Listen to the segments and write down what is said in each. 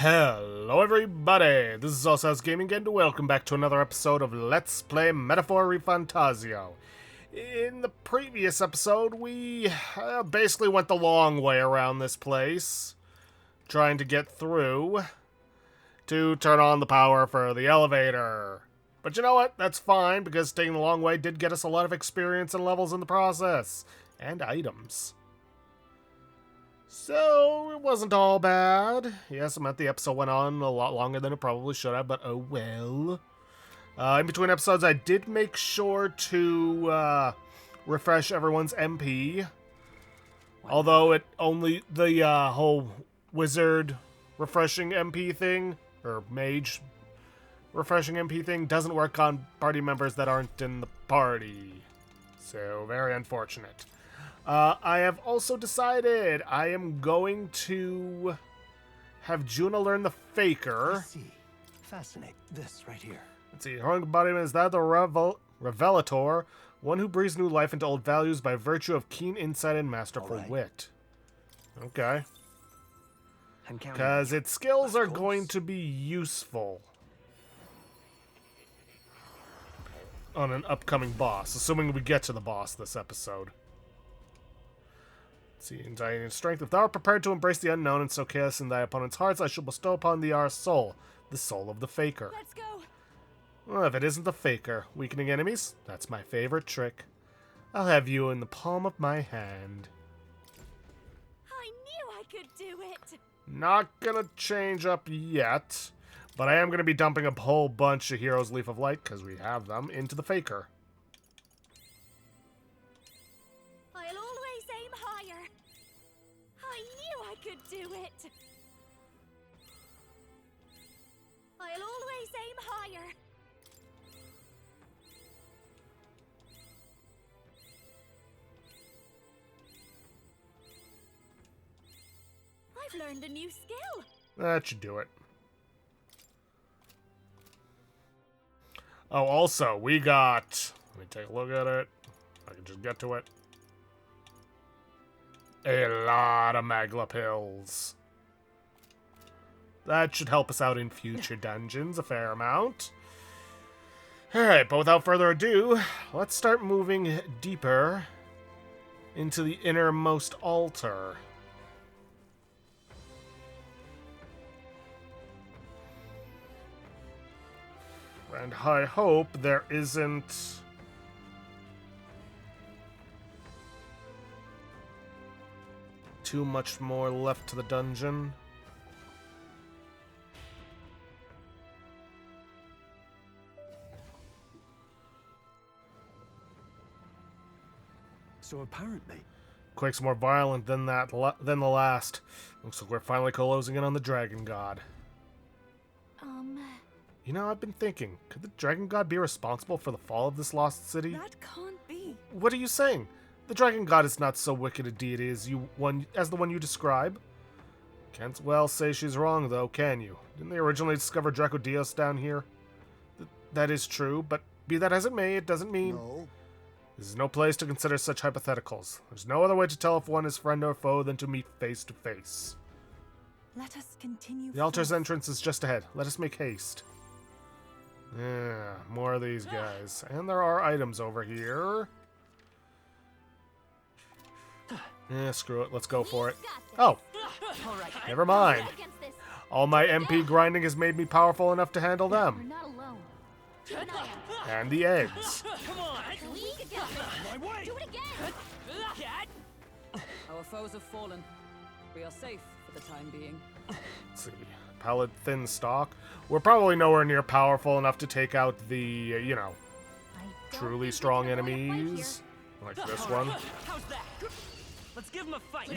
Hello everybody, this is Osas Gaming and welcome back to another episode of Let's Play Metaphor ReFantazio. In the previous episode, we basically went the long way around this place, trying to get through to turn on the power for the elevator. But you know what, that's fine, because taking the long way did get us a lot of experience and levels in the process, and items. So, it wasn't all bad. Yes, I meant the episode went on a lot longer than it probably should have, but oh well. In between episodes, I did make sure to refresh everyone's MP. Although it only, the whole wizard refreshing MP thing, or mage refreshing MP thing, doesn't work on party members that aren't in the party. So, very unfortunate. I have also decided I am going to have Juna learn the Faker. I see. Fascinating. This right here. Let's see. Her embodiment is that of the Revelator, one who breathes new life into old values by virtue of keen insight and masterful wit. Okay. Because its skills are going to be useful on an upcoming boss, assuming we get to the boss this episode. See, anxiety and strength. If thou art prepared to embrace the unknown and so chaos in thy opponent's hearts, I shall bestow upon thee our soul, the soul of the Faker. Let's go. Well, if it isn't the Faker, weakening enemies, that's my favorite trick. I'll have you in the palm of my hand. I knew I could do it. Not gonna change up yet, but I am gonna be dumping a whole bunch of Heroes Leaf of Light, because we have them, into the Faker. I'll always aim higher. I knew I could do it. I'll always aim higher. I've learned a new skill. That should do it. Oh, also, we got... Let me take a look at it. I can just get to it. A lot of Magla pills. That should help us out in future dungeons a fair amount. Alright, but without further ado, let's start moving deeper into the innermost altar. And I hope there isn't... too much more left to the dungeon. So apparently, Quake's more violent than than the last. Looks like we're finally closing in on the Dragon God. You know, I've been thinking, could the Dragon God be responsible for the fall of this lost city? That can't be. What are you saying? The Dragon God is not so wicked a deity as the one you describe. Can't well say she's wrong, though, can you? Didn't they originally discover Draco Dios down here? That is true, but be that as it may, it doesn't mean... no. This is no place to consider such hypotheticals. There's no other way to tell if one is friend or foe than to meet face to face. Let us continue. The altar's entrance is just ahead. Let us make haste. Yeah, more of these guys. And there are items over here. Yeah, screw it. Let's go for it. Oh, never mind. All my MP grinding has made me powerful enough to handle We're them. not alone. And the eggs. Come on. Do it again. Our foes have fallen. We are safe for the time being. Let's see. Pallid thin stock. We're probably nowhere near powerful enough to take out the, you know, truly strong enemies. Like this one. How's that? Let's give him a fight.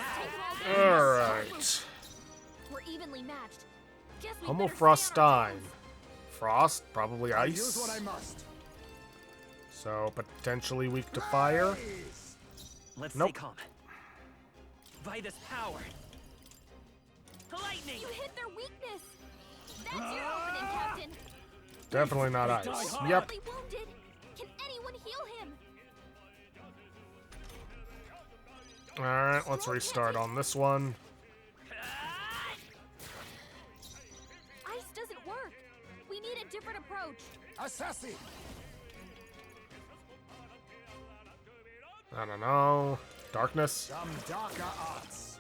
Alright. We're evenly matched. Guess we Homo better stay on our Frostine. toes. Frost, probably Here's what I ice. must. So potentially weak to fire. Let's Nope. stay calm. By this power. Lightning. You hit their weakness. That's your opening, Captain. Definitely not ice. Yep. Badly wounded. Can anyone heal him? Alright, let's restart on this one. different approach. Assassin! I don't know. Darkness? Some darker arts.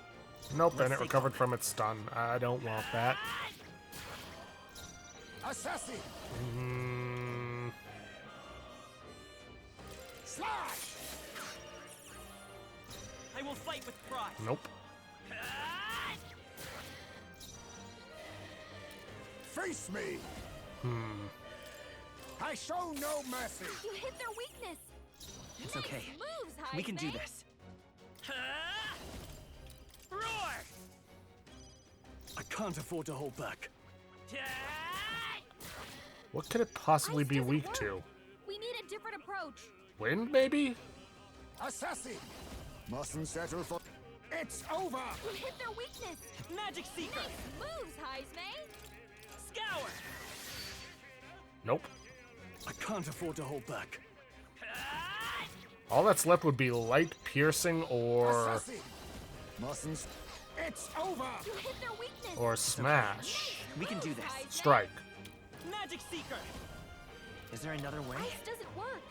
Nope, Let's and it take recovered over. from its stun. I don't want that. Assassin! Mm, Slash! I will fight with pride. nope. Face me! I show no mercy! You hit their weakness. It's Nice okay. moves, We can do Heisman. this. Roar! I can't afford to hold back. What could it possibly Ice be doesn't weak work. to? We need a different approach. Wind, maybe? Assassin! Mustn't settle for... It's over! You hit their weakness. Magic Seeker! Nice moves, Heisman. Scour! Nope. I can't afford to hold back. All that's left would be light, piercing, or Assassin! Mustn't... It's over! You hit their weakness. or smash. We can do Moves, this. Heisman. Strike. Magic Seeker! Is there another way? Ice doesn't work.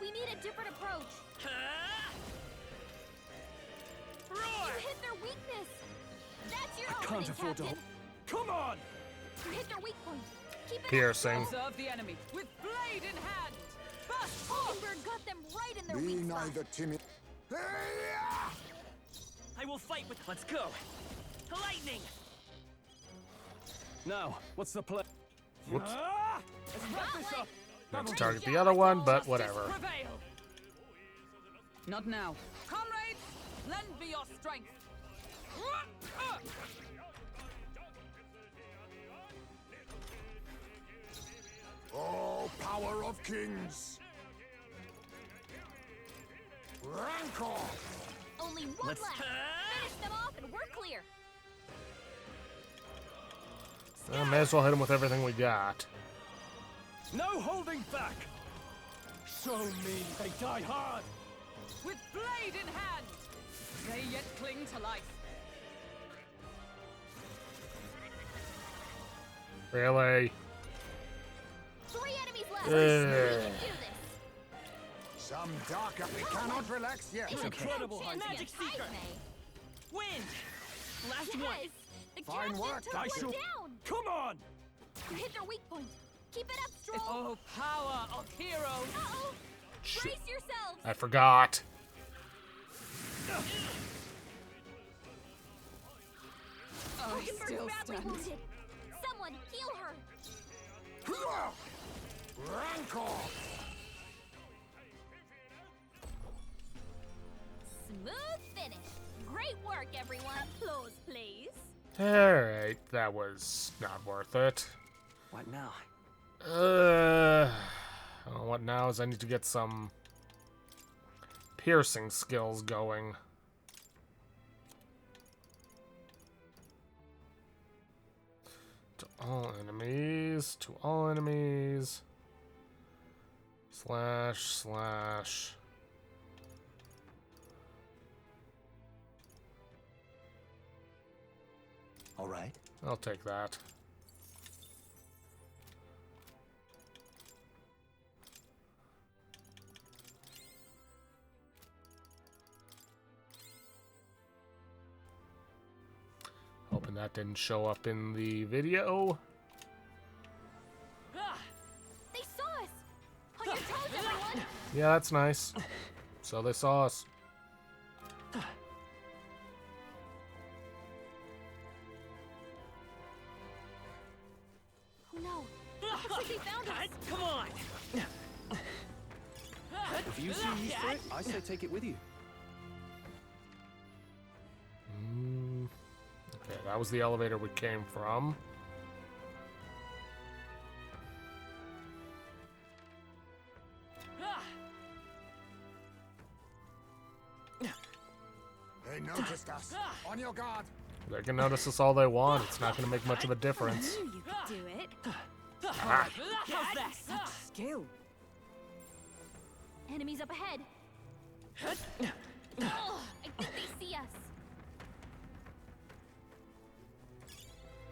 We need a different approach. Roar! You hit their weakness. That's your I opening, can't afford to Captain. hold... Come on! You hit their weak point. Keep it Piercing. Observe the enemy with blade in hand. Burst up. forth. Timber got them right in their Be weak spot. neither timid... I will fight with. Let's go. Lightning! Now, what's the plan? Whoops. Let's wrap this up! Meant to target the other one, but Justice whatever. prevail. Not now. Comrades, lend me your strength. Oh, power of kings! Rancor! Only one Let's- left. Finish them off and we're clear. May as well hit him with everything we got. No holding back! So mean they die hard! With blade in hand, they yet cling to life. Really? 3 enemies left. Ugh. We can do this. Some darker... We cannot relax yet. It's incredible, a Heisman. Magic Magic Seeker. Wind! Last one! Yes. The Fine captain work, took I one shall- down. Come on! You hit their weak point. Keep it up, Stroll. Oh, power of heroes. Uh-oh. Shit. Brace yourselves. I forgot. Oh, he Timber's still badly stands. wounded. Someone heal her. Rancor! Smooth finish. Great work, everyone. Applause, please. Alright, that was not worth it. What now? What now is I need to get some piercing skills going. To all enemies, to all enemies. Slash, slash. All right. I'll take that. Hoping that didn't show up in the video. They saw us. On your toes, everyone. Yeah, that's nice. So they saw us. Oh no. Looks like they found us. Come on! If you see use for it, I say take it with you. Okay, that was the elevator we came from. They noticed us. On your guard. They can notice us all they want. It's not going to make much of a difference. I knew you could do it. Ah, How's that? Skill. Enemies up ahead. Oh, I think they see us.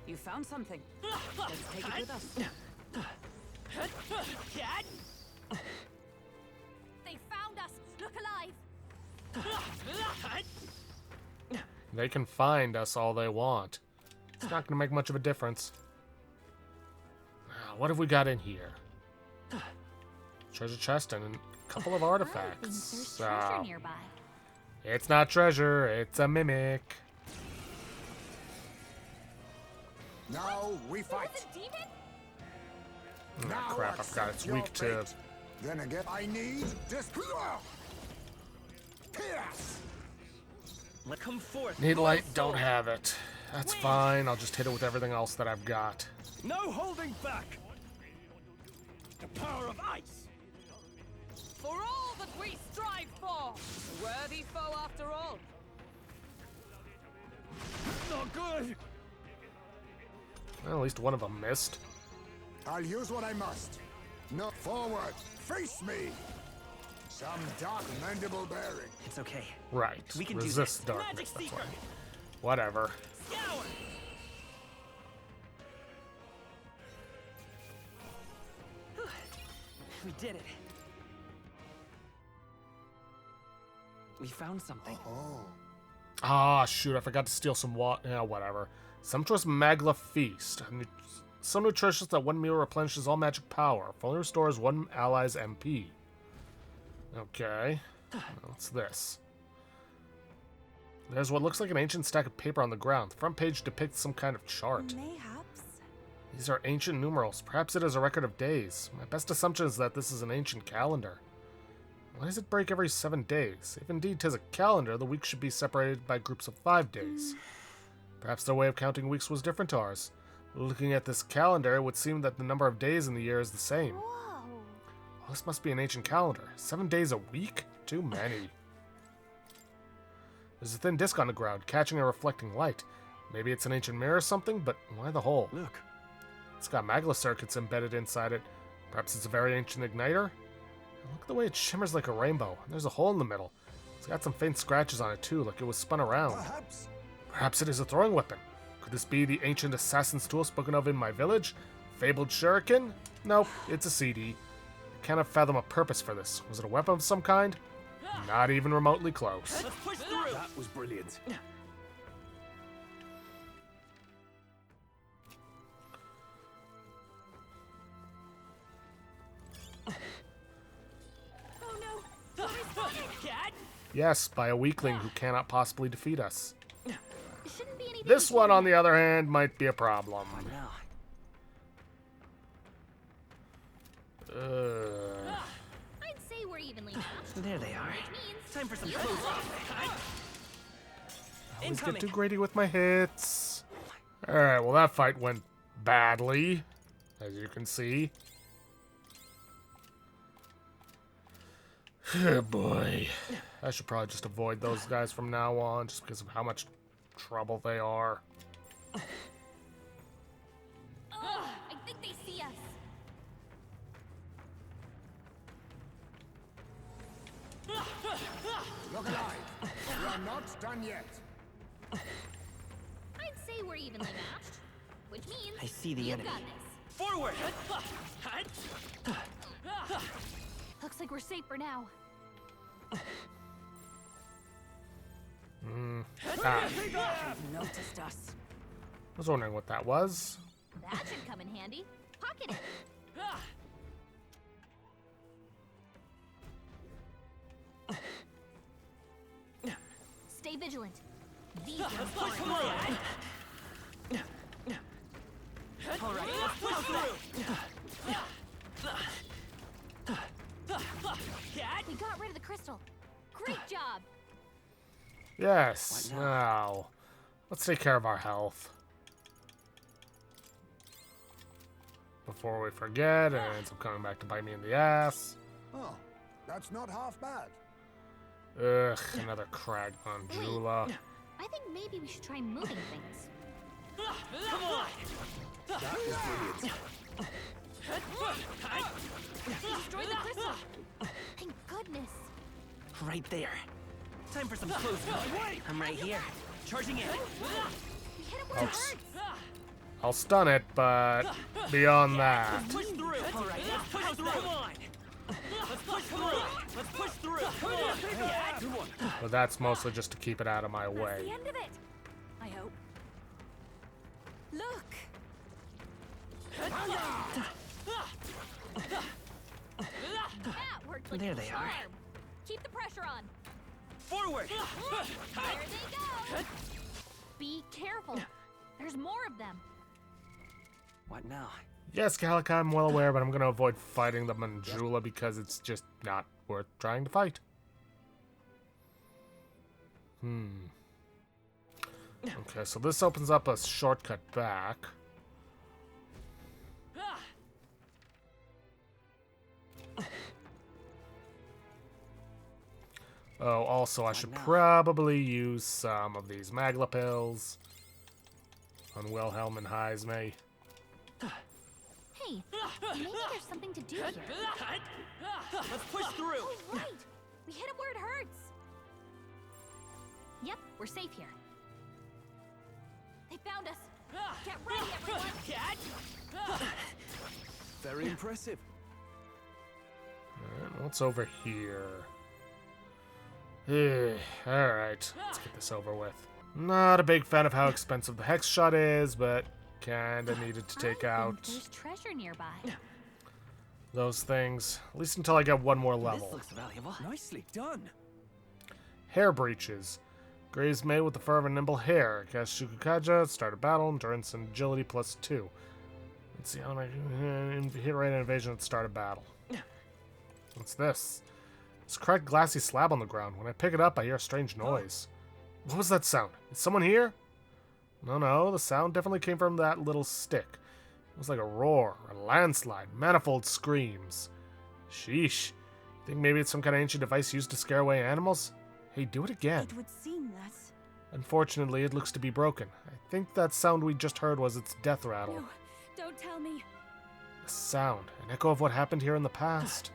You found something. Let's take it with us. They found us. Look alive. They can find us all they want. It's not gonna make much of a difference. What have we got in here? Treasure chest and a couple of I think artifacts. there's treasure nearby. It's not treasure, it's a mimic. Now we It fight. was a demon? Oh, Now crap, I forgot accept it's your weak to... fate. Then again, I need this. Pierce. Let come forth. Need light, don't have it. That's fine, I'll just hit it with everything else that I've got. No holding back. The power of ice. For all that we strive for! A worthy foe after all. Not good. Well, at least one of them missed. I'll use what I must. No, forward. Face me. Some dark mandible bearing. It's okay. Right, We can do resist this. darkness, Magic that's Seeker. right. Whatever. Scour. We did it. We found something. Oh. Ah, shoot, I forgot to steal some water. Yeah, whatever. Sumptuous Magla Feast. So nutritious that one meal replenishes all magic power. Fully restores one ally's MP. Okay. What's this? There's what looks like an ancient stack of paper on the ground. The front page depicts some kind of chart. Mayhaps. These are ancient numerals. Perhaps it is a record of days. My best assumption is that this is an ancient calendar. Why does it break every 7 days? If indeed 'tis a calendar, the weeks should be separated by groups of 5 days. Perhaps their way of counting weeks was different to ours. Looking at this calendar, it would seem that the number of days in the year is the same. Whoa. Well, this must be an ancient calendar. 7 days a week? Too many. There's a thin disc on the ground, catching a reflecting light. Maybe it's an ancient mirror or something, but why the hole? Look. It's got magla circuits embedded inside it. Perhaps it's a very ancient igniter? Look at the way it shimmers like a rainbow. There's a hole in the middle. It's got some faint scratches on it too, like it was spun around. Perhaps. Perhaps it is a throwing weapon. Could this be the ancient assassin's tool spoken of in my village? Fabled shuriken? Nope, it's a CD. I cannot fathom a purpose for this. Was it a weapon of some kind? Not even remotely close. Let's push through. That was brilliant. Oh no. Cat. Yes, by a weakling who cannot possibly defeat us. It shouldn't be anything. This one, human. on the other hand, might be a problem. Now. I'd say we're evenly matched. There they are. Means Time for some you close got up. I always get Incoming. too greedy with my hits. Alright, well that fight went badly, as you can see. Oh boy. I should probably just avoid those guys from now on, just because of how much trouble they are. Ugh, I think they see us. Look alive. We are not done yet. I'd say we're evenly matched. Which means I see the you enemy. got this. Forward. Looks like we're safe for now. Ah, Noticed us. I was wondering what that was. That should come in handy. Pocket it. Stay vigilant. These ones aren't Come on. All right. Let's push through. Cat. We got rid of the crystal. Great job. Yes, What now, let's take care of our health. Before we forget, and it ends up coming back to bite me in the ass. Oh, that's not half bad. Ugh, another crag on Jula. I think maybe we should try moving things. Come on. That was brilliant. Destroy the crystal. Thank goodness. Right there. Time for some close up. I'm right here. Charging in. We hit him where it Oops. hurts. I'll stun it, but beyond that. Push through. All right. through. Come on. Let's push through. Let's push through. Come on. Yeah, good one. But that's mostly just to keep it out of my That's way. the end of it. I hope. Look. That worked like There a they charm. are. Keep the pressure on. Forward. There they go. Be careful. There's more of them. What now? Yes, Gallic, I'm well aware, but I'm going to avoid fighting the Manjula because it's just not worth trying to fight. Okay, so this opens up a shortcut back. Oh, also, I should probably use some of these Magla pills on Wilhelm and Heisme. Hey, maybe there's something to do here. Let's push through. Oh, right. We hit him where it hurts. Yep, we're safe here. They found us. Get ready, everyone. Very impressive. Alright, what's over here? Alright, let's get this over with. Not a big fan of how expensive the hex shot is, but kinda needed to take out There's treasure nearby. those things. At least until I get one more This level. looks valuable. Nicely done. Hair breeches. Graves made with the fur of a nimble hare. Cast Shukukaja, start a battle, endurance and agility +2. Let's see, hit rate and evasion at the start of battle. What's this? It's a cracked glassy slab on the ground. When I pick it up, I hear a strange noise. What was that sound? Is someone here? No, the sound definitely came from that little stick. It was like a roar, a landslide, manifold screams. Sheesh. Think maybe it's some kind of ancient device used to scare away animals? Hey, do it again. It would seem that. Unfortunately, it looks to be broken. I think that sound we just heard was its death rattle. No, don't tell me. A sound, an echo of what happened here in the past.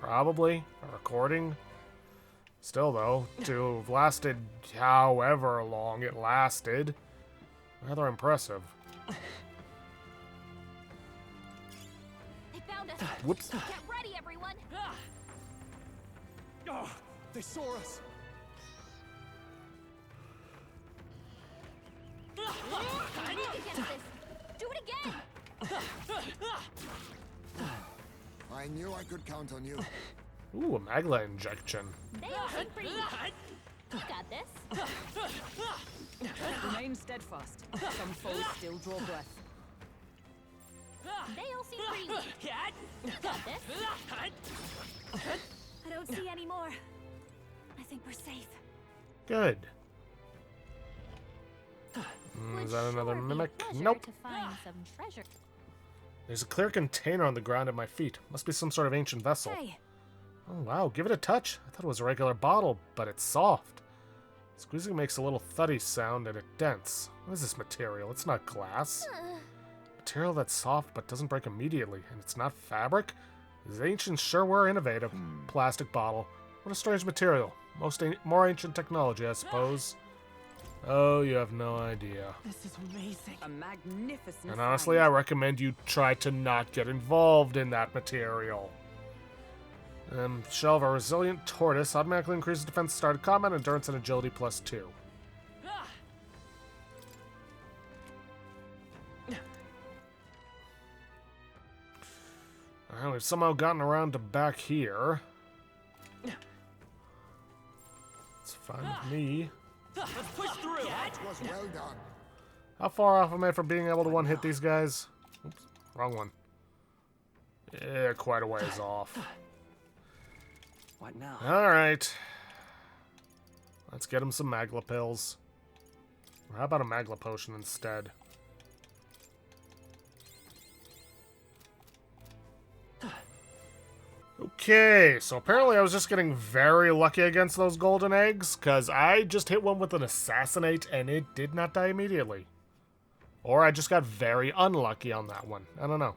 Probably a recording. Still, though, to have lasted however long it lasted, rather impressive. They found us. Whoops. Get ready, everyone. Oh, they saw us. Weak against this. Do it again. I knew I could count on you. Ooh, a Magla injection. They all seem pretty. You got this. Remain steadfast. Some foes still draw breath. They all seem pretty weak. Got this. I don't see any more. I think we're safe. Good. Would Is that another sure be a mimic? pleasure Nope. To find some treasure. There's a clear container on the ground at my feet. Must be some sort of ancient vessel. Hey, Oh wow, give it a touch. I thought it was a regular bottle, but it's soft. Squeezing makes a little thuddy sound and it's dense. What is this material? It's not glass. Material that's soft but doesn't break immediately, and it's not fabric? These ancients sure were innovative. Plastic bottle. What a strange material. More ancient technology, I suppose. Oh, you have no idea. This is amazing. A magnificent And honestly, I find. recommend you try to not get involved in that material. Shell of a resilient tortoise automatically increases defense start of combat, endurance, and agility +2. Alright, we've somehow gotten around to back here. It's fine with me. Let's push through. That was well done. How far off am I from being able to one-hit these guys? Oops, wrong one. Yeah, quite a ways off. What now? Alright. Let's get him some Magla pills. Or how about a Magla potion instead? Okay, so apparently I was just getting very lucky against those golden eggs, because I just hit one with an assassinate and it did not die immediately. Or I just got very unlucky on that one. I don't know.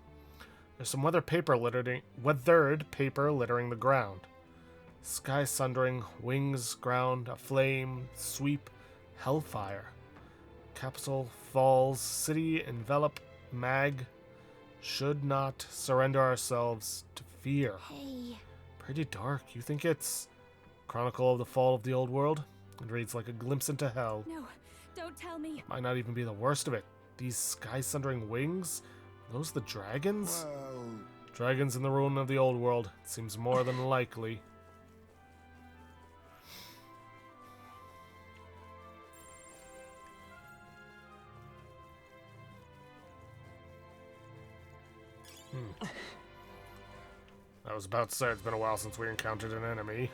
There's some weathered paper littering the ground. Sky sundering, wings, ground, a flame, sweep, hellfire. Capsule, falls, city, envelop, mag, Should not surrender ourselves to fear. Hey. Pretty dark. You think it's Chronicle of the Fall of the Old World? It reads like a glimpse into hell. No, don't tell me. Might not even be the worst of it. These sky-sundering wings? Are those the dragons? Well, Dragons in the ruin of the old world. It seems more than likely. I was about to say it's been a while since we encountered an enemy.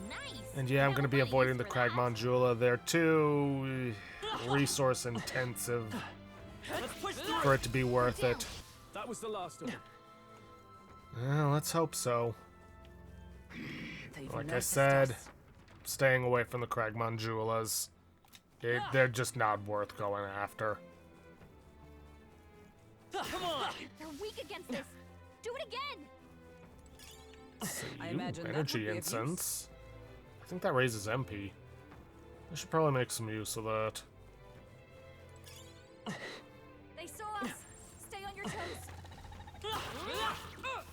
Nice. And yeah, I'm going to be avoiding the Cragmon Jewela. They're too resource intensive Let's push through. for it to be worth it. That was the last of them. Well, let's hope so. They've Like I noticed said, us. staying away from the Cragmon Jewelas. They're just not worth going after. Come on. They're weak against this. Do it again. I Ooh, imagine that would energy be of use. incense. I think that raises MP. I should probably make some use of that. They saw us. Stay on your toes.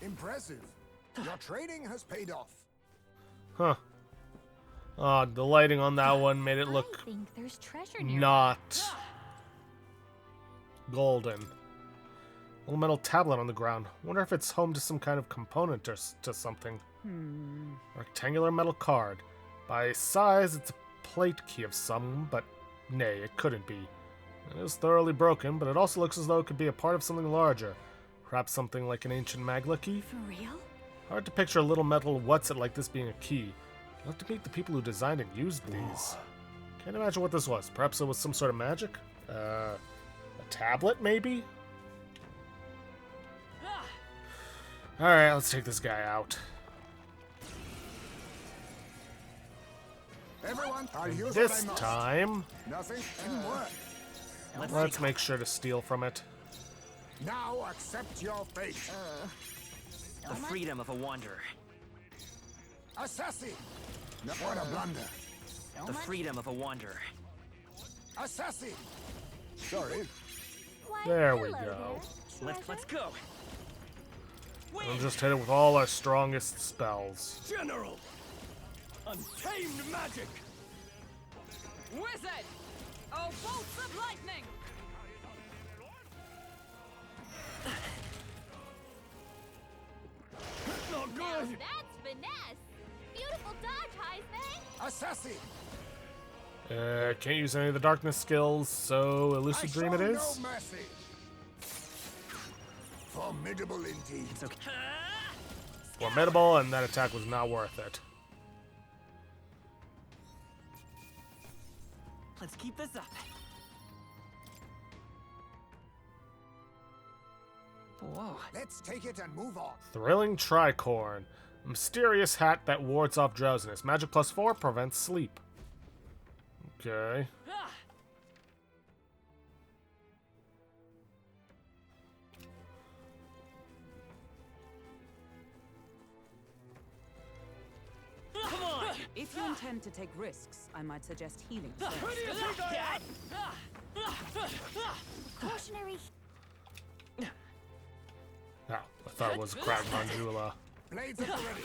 impressive. Your training has paid off. Huh. The lighting on that one made it look I think there's treasure near. not golden. Little metal tablet on the ground. Wonder if it's home to some kind of component or to something. Rectangular metal card. By size, it's a plate key of some, but nay, it couldn't be. It is thoroughly broken, but it also looks as though it could be a part of something larger. Perhaps something like an ancient Magla key? For real? Hard to picture a little metal what's-it like this being a key. I'd love to meet the people who designed and used these. Can't imagine what this was. Perhaps it was some sort of magic? A tablet, maybe? Alright, let's take this guy out. Everyone, I'll use This what I must. time, Nothing can work. let's make sure to steal from it. Now accept your fate. The freedom of a wanderer. Assassin! No, what a blunder. The freedom of a wanderer. Assassin! Sorry. Why, There we hello go. there, Let's go. We'll just hit it with all our strongest spells. General. Untamed magic. Wizard! Oh, bolts of lightning! Not Now good. that's finesse. Beautiful dodge, Heisman. Assassin! Can't use any of the darkness skills, so I Elusive Dream it show is. no mercy. Formidable indeed. It's okay. Formidable, and that attack was not worth it. Let's keep this up. Whoa. Let's take it and move on. Thrilling Tricorn. A mysterious hat that wards off drowsiness. Magic +4 prevents sleep. Okay. Come on. If you intend to take risks, I might suggest healing first. Who do you think I am? Cautionary. Oh, I thought it was a Cragmon Jewela. Blades at the ready.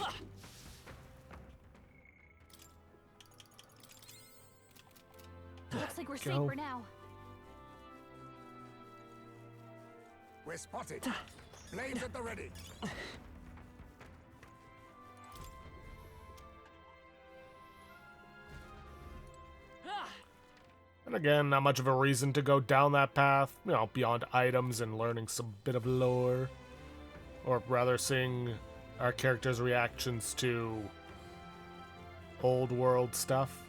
Looks like we're Go. safe for now. We're spotted. Blades at the ready. And again, not much of a reason to go down that path, you know, beyond items and learning some bit of lore. Or rather, seeing our characters' reactions to old world stuff.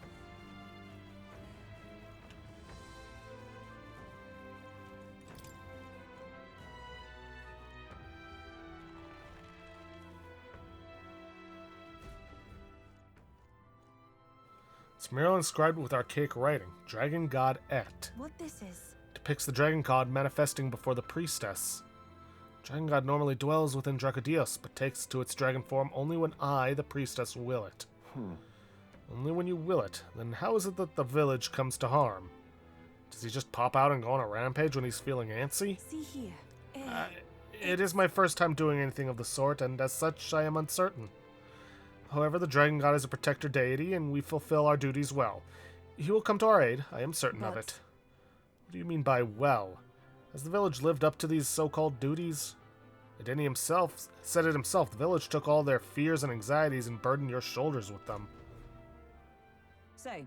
It's mural inscribed with archaic writing. Dragon God Et. What this is? Depicts the dragon god manifesting before the priestess. Dragon god normally dwells within Dracodios, but takes to its dragon form only when I, the priestess, will it. Only when you will it. Then how is it that the village comes to harm? Does he just pop out and go on a rampage when he's feeling antsy? See here. It is my first time doing anything of the sort, and as such, I am uncertain. However, the Dragon God is a protector deity, and we fulfill our duties well. He will come to our aid, I am certain of it. What do you mean by well? Has the village lived up to these so-called duties? Edeni himself said it himself. The village took all their fears and anxieties and burdened your shoulders with them. Say,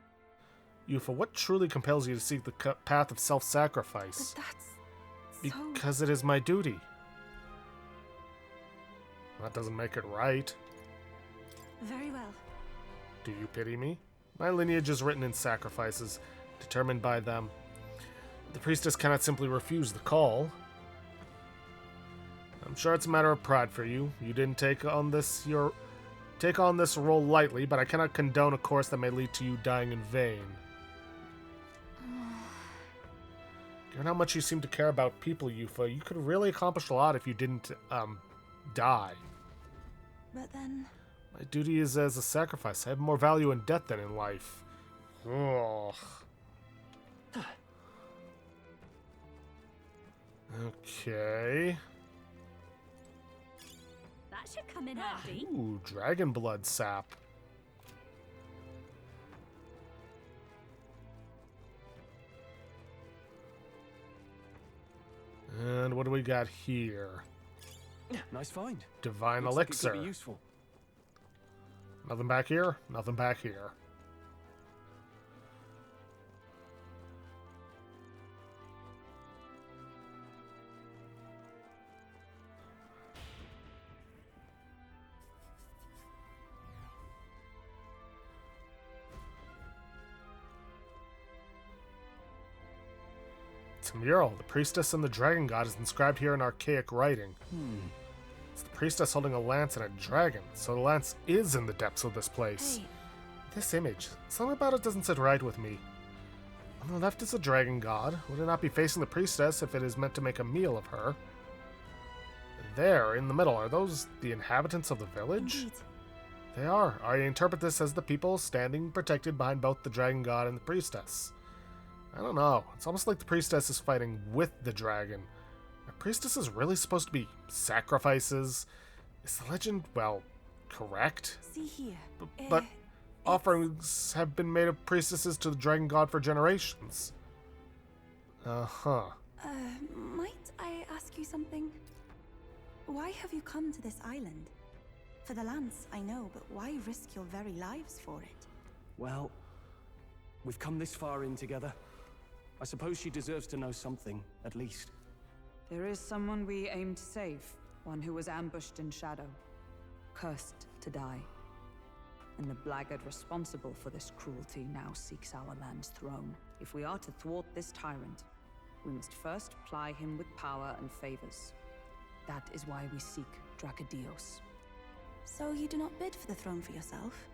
Yufa, what truly compels you to seek the path of self-sacrifice? But that's Because it is my duty. That doesn't make it right. very well. Do you pity me? My lineage is written in sacrifices, determined by them. The priestess cannot simply refuse the call. I'm sure it's a matter of pride for you. You didn't take on this role lightly, but I cannot condone a course that may lead to you dying in vain. Given how much you seem to care about people, Yufa, you could really accomplish a lot if you didn't, die. But then... My duty is as a sacrifice. I have more value in death than in life. Ugh. Okay. That should come in handy. Ooh, dragon blood sap. And what do we got here? Nice find. Divine Looks like it could elixir. be useful. Nothing back here? Nothing back here. It's a mural. The priestess and the dragon god is inscribed here in archaic writing. It's the priestess holding a lance and a dragon, so the lance is in the depths of this place. Hey, This image, something about it doesn't sit right with me. On the left is a dragon god. Would it not be facing the priestess if it is meant to make a meal of her? There, in the middle, are those the inhabitants of the village? indeed. They are. I interpret this as the people standing protected behind both the dragon god and the priestess. I don't know. It's almost like the priestess is fighting with the dragon. Are priestesses really supposed to be sacrifices? Is the legend, well, correct? See here. But offerings have been made of priestesses to the dragon god for generations. Uh-huh. Might I ask you something? Why have you come to this island? For the lance, I know, but why risk your very lives for it? Well, we've come this far in together. I suppose she deserves to know something, at least. there is someone we aim to save. One who was ambushed in shadow. Cursed to die. And the blackguard responsible for this cruelty now seeks our land's throne. If we are to thwart this tyrant, we must first ply him with power and favors. That is why we seek Dracodios. So you do not bid for the throne for yourself?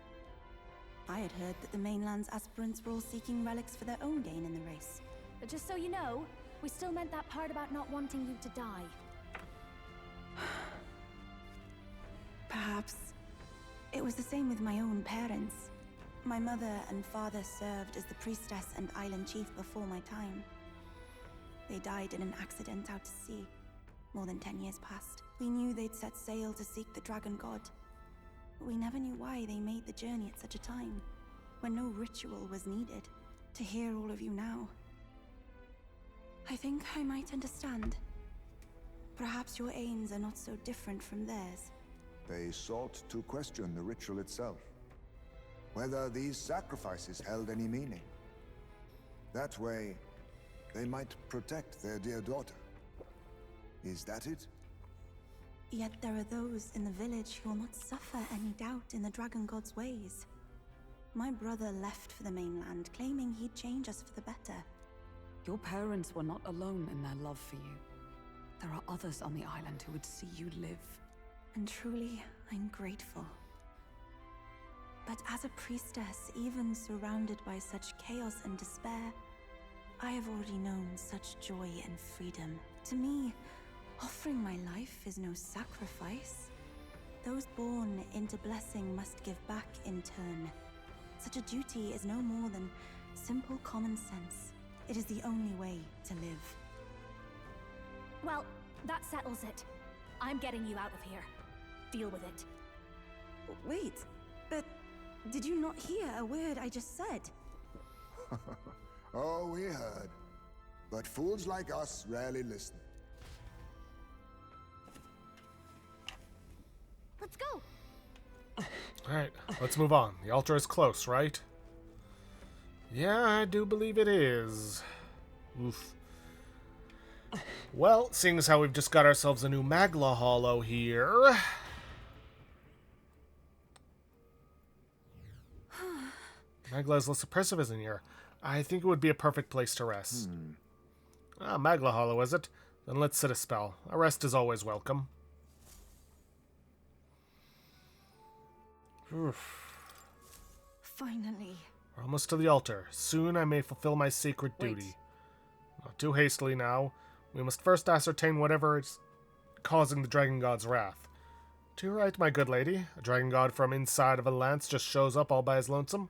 I had heard that the mainland's aspirants were all seeking relics for their own gain in the race. But just so you know, we still meant that part about not wanting you to die. Perhaps it was the same with my own parents. My mother and father served as the priestess and island chief before my time. They died in an accident out to sea. More than 10 years passed. We knew they'd set sail to seek the dragon god. But we never knew why they made the journey at such a time, when no ritual was needed. To hear all of you now, I think I might understand. Perhaps your aims are not so different from theirs. They sought to question the ritual itself. Whether these sacrifices held any meaning. That way, they might protect their dear daughter. Is that it? Yet there are those in the village who will not suffer any doubt in the dragon god's ways. My brother left for the mainland, claiming he'd change us for the better. Your parents were not alone in their love for you. There are others on the island who would see you live. And truly, I'm grateful. But as a priestess, even surrounded by such chaos and despair, I have already known such joy and freedom. To me, offering my life is no sacrifice. Those born into blessing must give back in turn. Such a duty is no more than simple common sense. It is the only way to live. Well, that settles it. I'm getting you out of here. Deal with it. Wait, but did you not hear a word I just said? Oh, we heard. But fools like us rarely listen. Let's go. Alright, let's move on. The altar is close, right? Yeah, I do believe it is. Oof. Well, seeing as how we've just got ourselves a new Magla Hollow here... Magla is less oppressive, isn't here? I think it would be a perfect place to rest. Ah, Magla Hollow, is it? Then let's sit a spell. A rest is always welcome. Oof. Finally. We're almost to the altar. Soon I may fulfill my sacred duty. Not too hastily now. We must first ascertain whatever is causing the Dragon God's wrath. Too right, my good lady. A Dragon God from inside of a lance just shows up all by his lonesome.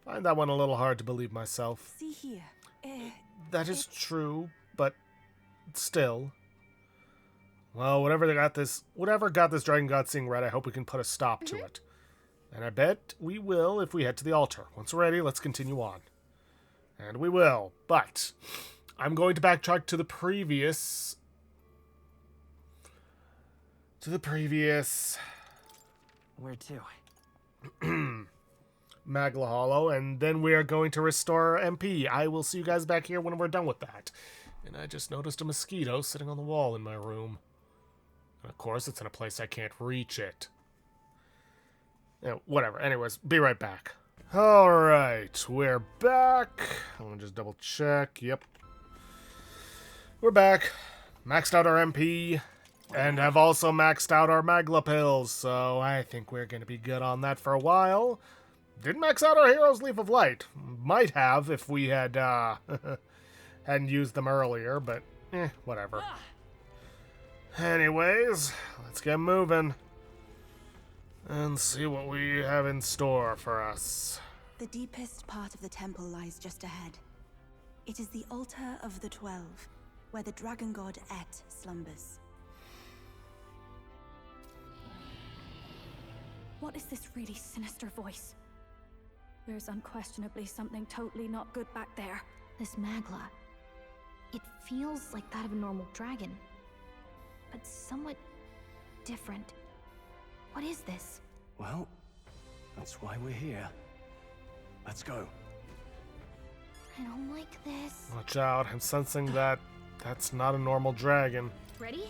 Find that one a little hard to believe myself. See here. That is true, but still. Well, whatever got this Dragon God seeing red, I hope we can put a stop to it. And I bet we will if we head to the altar. Once we're ready, let's continue on. And we will, but I'm going to backtrack to the previous... Where to? Magla Hollow, and then we are going to restore our MP. I will see you guys back here when we're done with that. And I just noticed a mosquito sitting on the wall in my room. And of course, it's in a place I can't reach it. Yeah, whatever. Anyways, be right back. Alright, we're back. I'm gonna just double check. Yep. We're back. Maxed out our MP. And have also maxed out our Magla pills. So I think we're gonna be good on that for a while. Didn't max out our Hero's Leaf of Light. Might have if we had, hadn't used them earlier, but, whatever. Anyways, let's get moving. And see what we have in store for us. The deepest part of the temple lies just ahead. It is the altar of the 12, where the Dragon God Et slumbers. What is this really sinister voice? There's unquestionably something totally not good back there. This Magla. It feels like that of a normal dragon, but somewhat different. What is this? Well, that's why we're here. Let's go. I don't like this. Watch out, I'm sensing that that's not a normal dragon. Ready?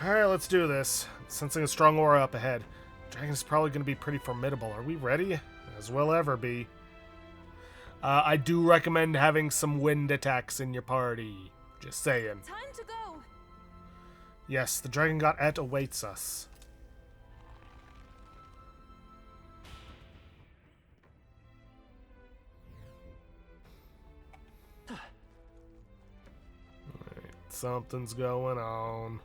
Alright, let's do this. Sensing a strong aura up ahead. Dragon's probably going to be pretty formidable. Are we ready? As we'll ever be. I do recommend having some wind attacks in your party. Just saying. Time to go! Yes, the Dragon God Et awaits us. Alright, something's going on.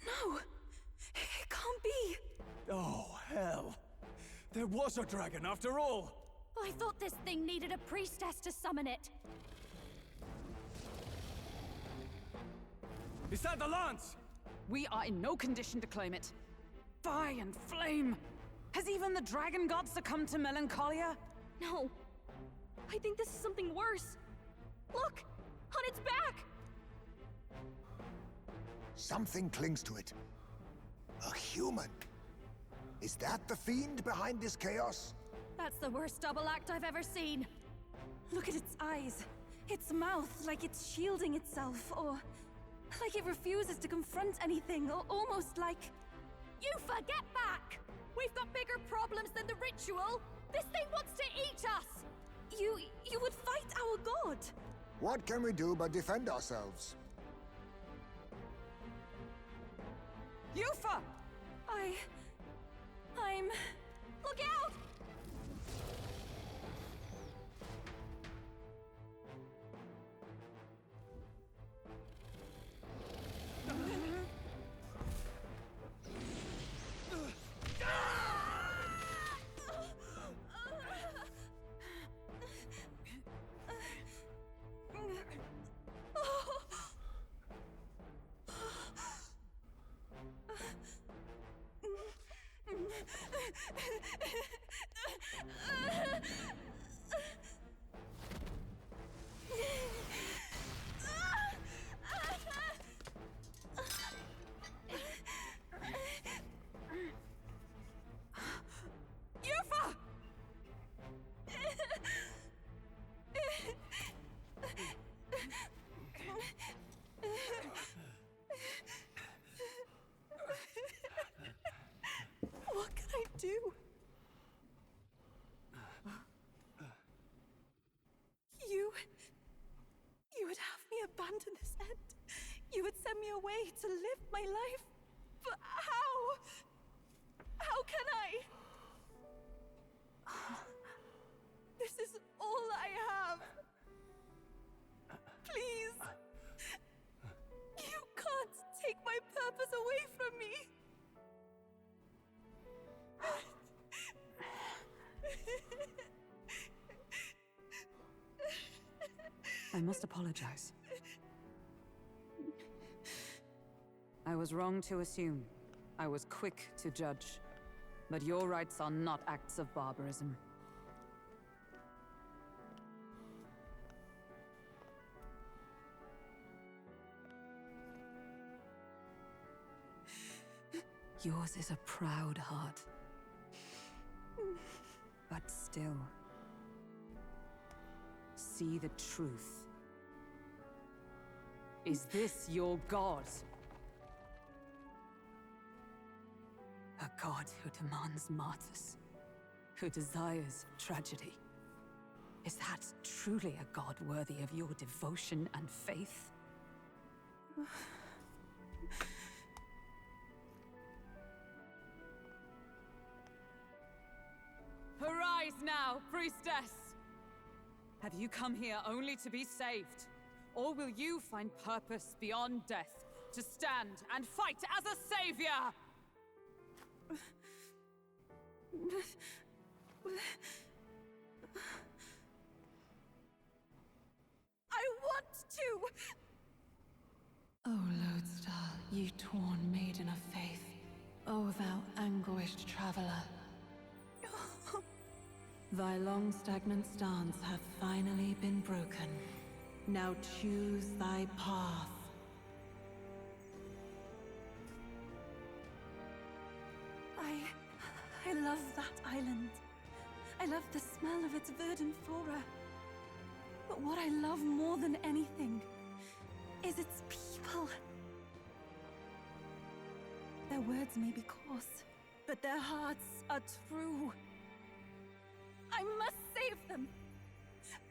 No! It can't be! Oh, hell. There was a dragon after all. I thought this thing needed a priestess to summon it. Is that the lance? We are in no condition to claim it. Fire and flame! Has even the Dragon God succumbed to melancholia? No. I think this is something worse. Look! On its back! Something clings to it. A human. Is that the fiend behind this chaos? That's the worst double act I've ever seen. Look at its eyes. Its mouth, like it's shielding itself, or like it refuses to confront anything, or almost like... Yufa, get back! We've got bigger problems than the ritual! This thing wants to eat us! You would fight our god! What can we do but defend ourselves? Yufa! I'm... Look out! Yufa! What can I do? You would have me abandon this end. You would send me away to live my life. But how? How can I? This is all I have. Please. You can't take my purpose away from me. I must apologize. I was wrong to assume. I was quick to judge. But your rights are not acts of barbarism. Yours is a proud heart. But still, see the truth. Is this your god? A god who demands martyrs, who desires tragedy. Is that truly a god worthy of your devotion and faith? Arise now, priestess! Have you come here only to be saved? Or will you find purpose beyond death, to stand and fight as a savior? I want to! O Lodestar, ye torn maiden of faith, O thou anguished traveler. Thy long stagnant stance hath finally been broken. Now choose thy path. I love that island. I love the smell of its verdant flora. But what I love more than anything is its people. Their words may be coarse, but their hearts are true. I must save them.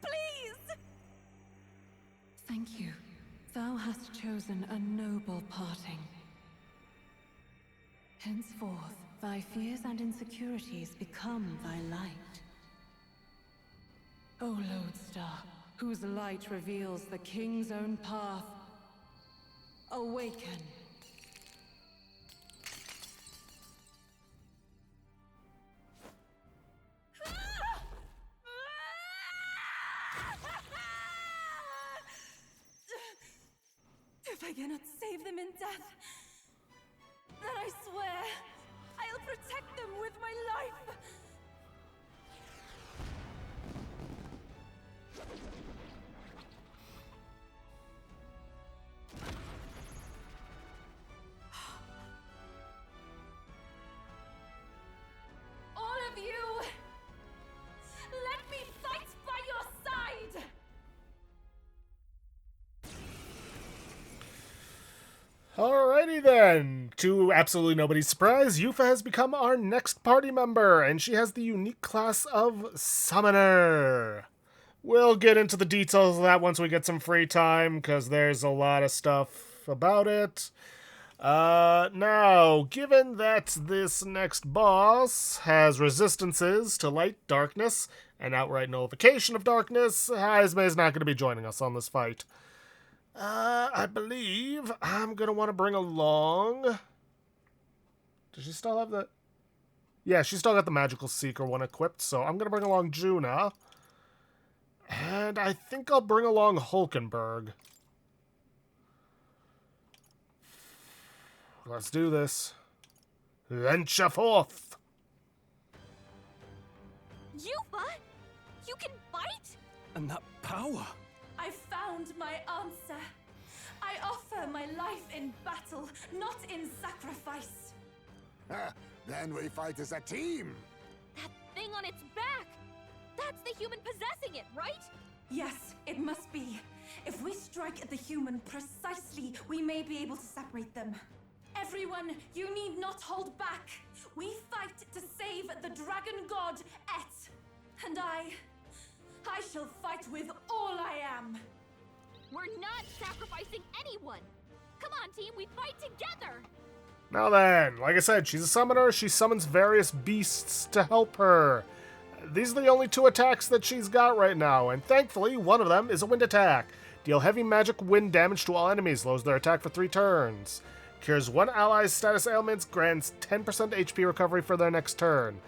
Please! Thank you. Thou hast chosen a noble parting. Henceforth, thy fears and insecurities become thy light. O Lodestar, whose light reveals the king's own path, awaken. If I cannot save them in death, then I swear I'll protect them with my life! All of you! Let me fight by your side! Alrighty then. To absolutely nobody's surprise, Yufa has become our next party member, and she has the unique class of Summoner. We'll get into the details of that once we get some free time, because there's a lot of stuff about it. Now, given that this next boss has resistances to light, darkness, and outright nullification of darkness, Haizme is not going to be joining us on this fight. I believe I'm going to want to bring along... Does she still have the... Yeah, she's still got the Magical Seeker one equipped, so I'm going to bring along Juna. And I think I'll bring along Hulkenberg. Let's do this. Venture forth! Yufa! You can fight? And that power! I found my answer. I offer my life in battle, not in sacrifice. Then we fight as a team. That thing on its back! That's the human possessing it, right? Yes, it must be. If we strike at the human precisely, we may be able to separate them. Everyone, you need not hold back. We fight to save the dragon god, Et. And I shall fight with all I am. We're not sacrificing anyone! Come on, team, we fight together! Now then, like I said, she's a summoner. She summons various beasts to help her. These are the only 2 attacks that she's got right now, and thankfully, one of them is a wind attack. Deal heavy magic wind damage to all enemies, lowers their attack for 3 turns. Cures one ally's status ailments, grants 10% HP recovery for their next turn.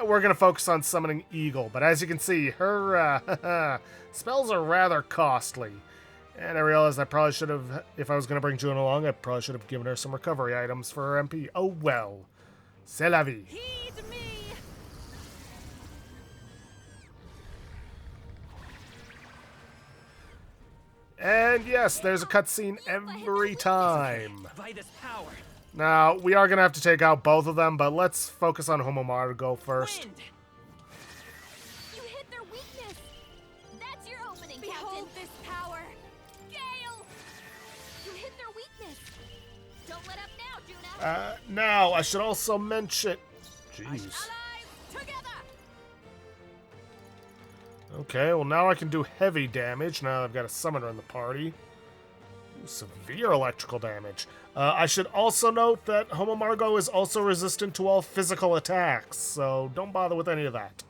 We're going to focus on summoning Eagle, but as you can see, her spells are rather costly. And I realized I probably should have, if I was going to bring June along, I probably should have given her some recovery items for her MP. Oh well. C'est la vie. Heed me! And yes, there's a cutscene every time. By this power. Now, we are going to have to take out both of them, but let's focus on Homomargo first. Wind. You hit their weakness! That's your opening, Behold Captain! this power! Gale! You hit their weakness! Don't let up now, Juna! Now, I should also mention... Jeez. Allies, together! Okay, well now I can do heavy damage. Now I've got a summoner in the party. Severe electrical damage. I should also note that Homomargo is also resistant to all physical attacks, so don't bother with any of that.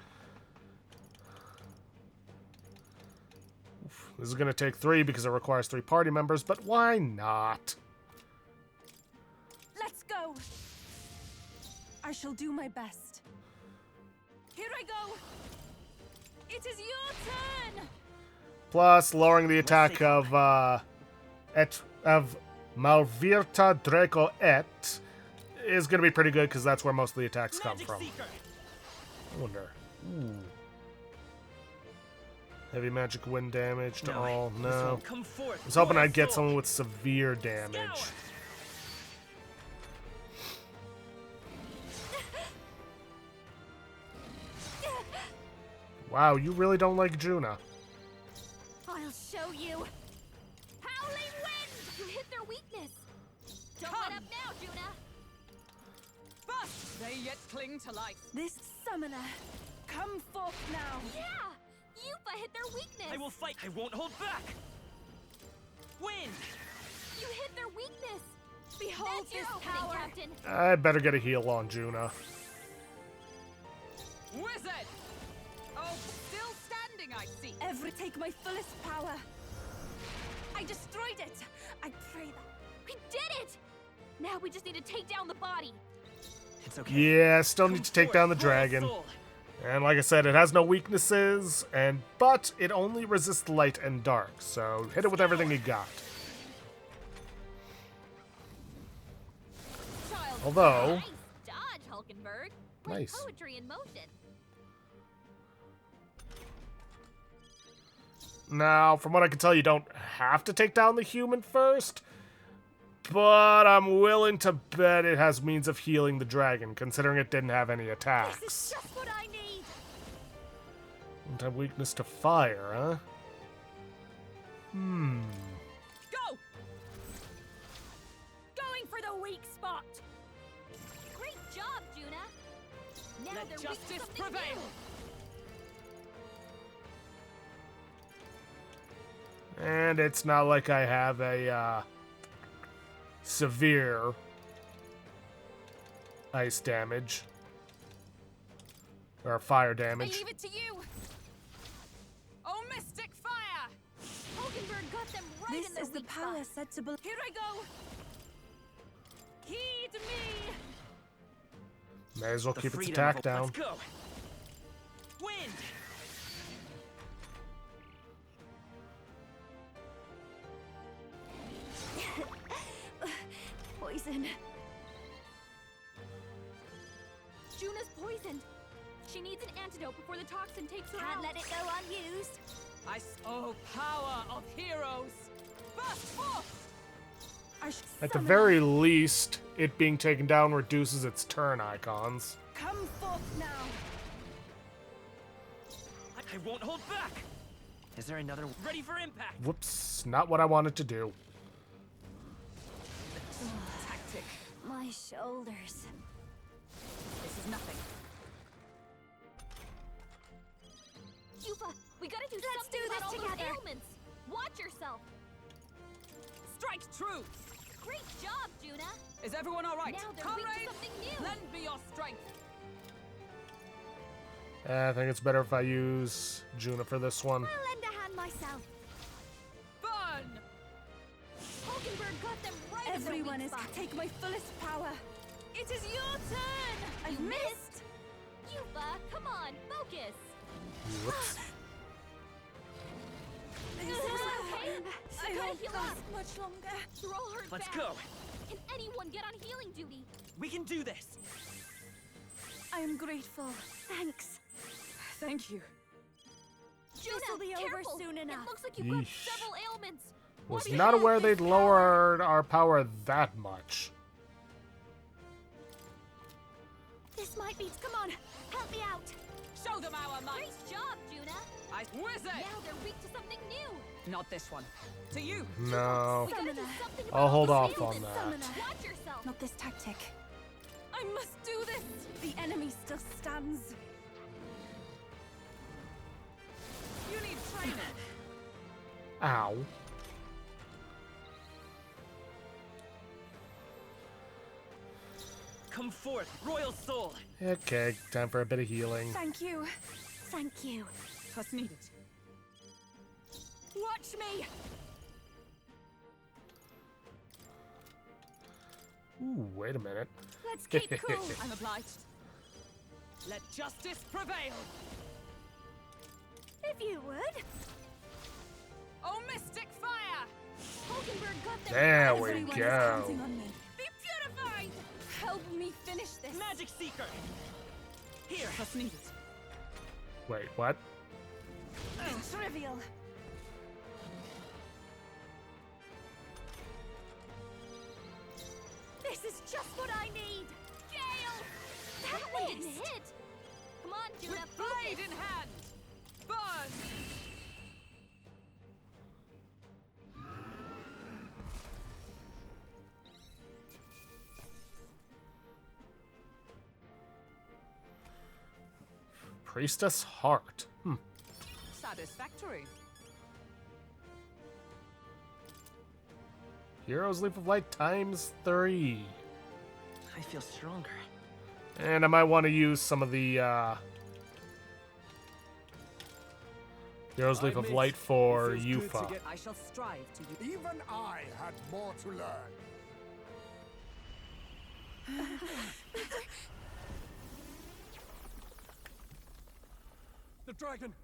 Oof, this is going to take 3 because it requires 3 party members, but why not? Let's go! I shall do my best. Here I go! It is your turn! Plus, lowering the attack of Malvirta Draco Et is going to be pretty good because that's where most of the attacks come Magic from. Seeker. I wonder. Ooh. Heavy magic wind damage to all. This No. won't come forth. I was hoping Royal I'd get Soul. someone with severe damage. Scour. Wow, you really don't like Juna. I'll show you! Howling wind! You hit their weakness! Don't let up now, Juna! But They yet cling to life. this summoner, come forth now! Yeah! Yufa hit their weakness! I will fight. I won't hold back. Wind. You hit their weakness! Behold That's your this opening, power! Captain! I better get a heal on Juna. Wizard! Oh, still standing, I see. Ever take my fullest power. I destroyed it. I pray that. We did it! Now we just need to take down the body. It's okay. Yeah, still Come need to take forth, down the Royal dragon. Soul. And like I said, it has no weaknesses, but it only resists light and dark, so hit it with everything you got. Child Although... Nice dodge, Hulkenberg. Like Nice. poetry in motion. Now, from what I can tell, you don't have to take down the human first, but I'm willing to bet it has means of healing the dragon, considering it didn't have any This is attacks. just what I need! Don't have weakness to fire, huh? Go! Going for the weak spot. Great job, Juna! Now Let they're weak to justice something prevail. new. And it's not like I have a, severe ice damage. Or fire I damage. leave it to you. Oh, mystic fire! Hulkenberg got them right This in their is the weak power spot. set to Here I go. Heed me. May as well The keep its freedom attack of- down. Let's go. Wind. Poison. Juna's poisoned. She needs an antidote before the toxin takes her out. Can't let it go unused. Oh, power of heroes! Burst forth! At the very least, it being taken down reduces its turn icons. Come forth now. I won't hold back. Is there another ready for impact? Whoops, not what I wanted to do. Tactic. My shoulders. This is nothing. Yufa, we gotta do Let's something do about this all together. those ailments. Watch yourself. Strike true! Great job, Juna. Is everyone alright? Now they're weak to Comrades, something new. lend me your strength. I think it's better if I use Juna for this one. I'll lend a hand myself. Burn! Hulkenberg got them right Everyone at is their weak spot. take my fullest power. It is your turn. I've missed. Yufa, come on, focus. Whoops. Is everyone okay? I gotta won't heal last up. much longer. You're all hurt Let's bad. go. Can anyone get on healing duty? We can do this. I am grateful. Thanks. Thank you. Juna, This'll be over careful. soon enough. It looks like you've got Yeesh. several ailments. Was What not is aware this they'd lowered our power that much. This might be. Come on, help me out. Show them our might. Great job, Juna. I wizard. Now they're weak to something new. Not this one. To you. No. We gotta do something about I'll all hold those off on ailments. that. Watch yourself. Not this tactic. I must do this. The enemy still stands. You need training. Ow. Come forth, royal soul. Okay, time for a bit of healing. Thank you. Thank you. Trust needed. Watch me. Ooh, wait a minute. Let's keep cool. I'm obliged. Let justice prevail. If you would. Oh, mystic fire! Hulkenberg got them. There we Everyone is go. counting on me. Be purified! Help me finish this. Magic Seeker. Here. Trust needed. Wait, what? Trivial. This is just what I need. Gale! That one didn't hit. Come on, Juna. With blade in hand. Burn! Priestess Heart. Satisfactory. Hero's Leap of Light times 3. I feel stronger. And I might want to use some of the Hero's Leap of Light for Yufa. I shall strive to use. Even I had more to learn. The dragon.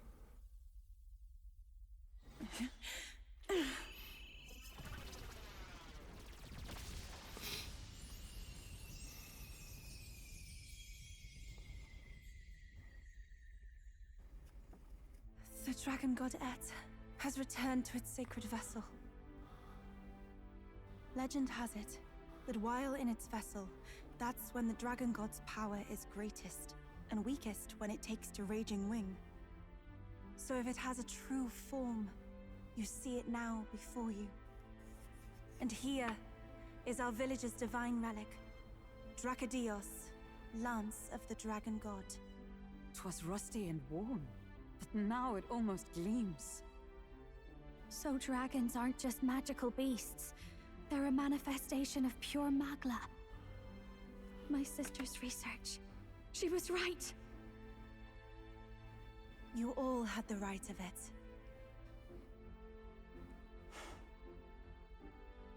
The dragon god Et has returned to its sacred vessel. Legend has it that while in its vessel, that's when the dragon god's power is greatest, and weakest when it takes to raging wing. So if it has a true form, you see it now before you. And here is our village's divine relic, Dracadios, Lance of the Dragon God. 'Twas rusty and worn, but now it almost gleams. So dragons aren't just magical beasts. They're a manifestation of pure magla. My sister's research. She was right. You all had the right of it.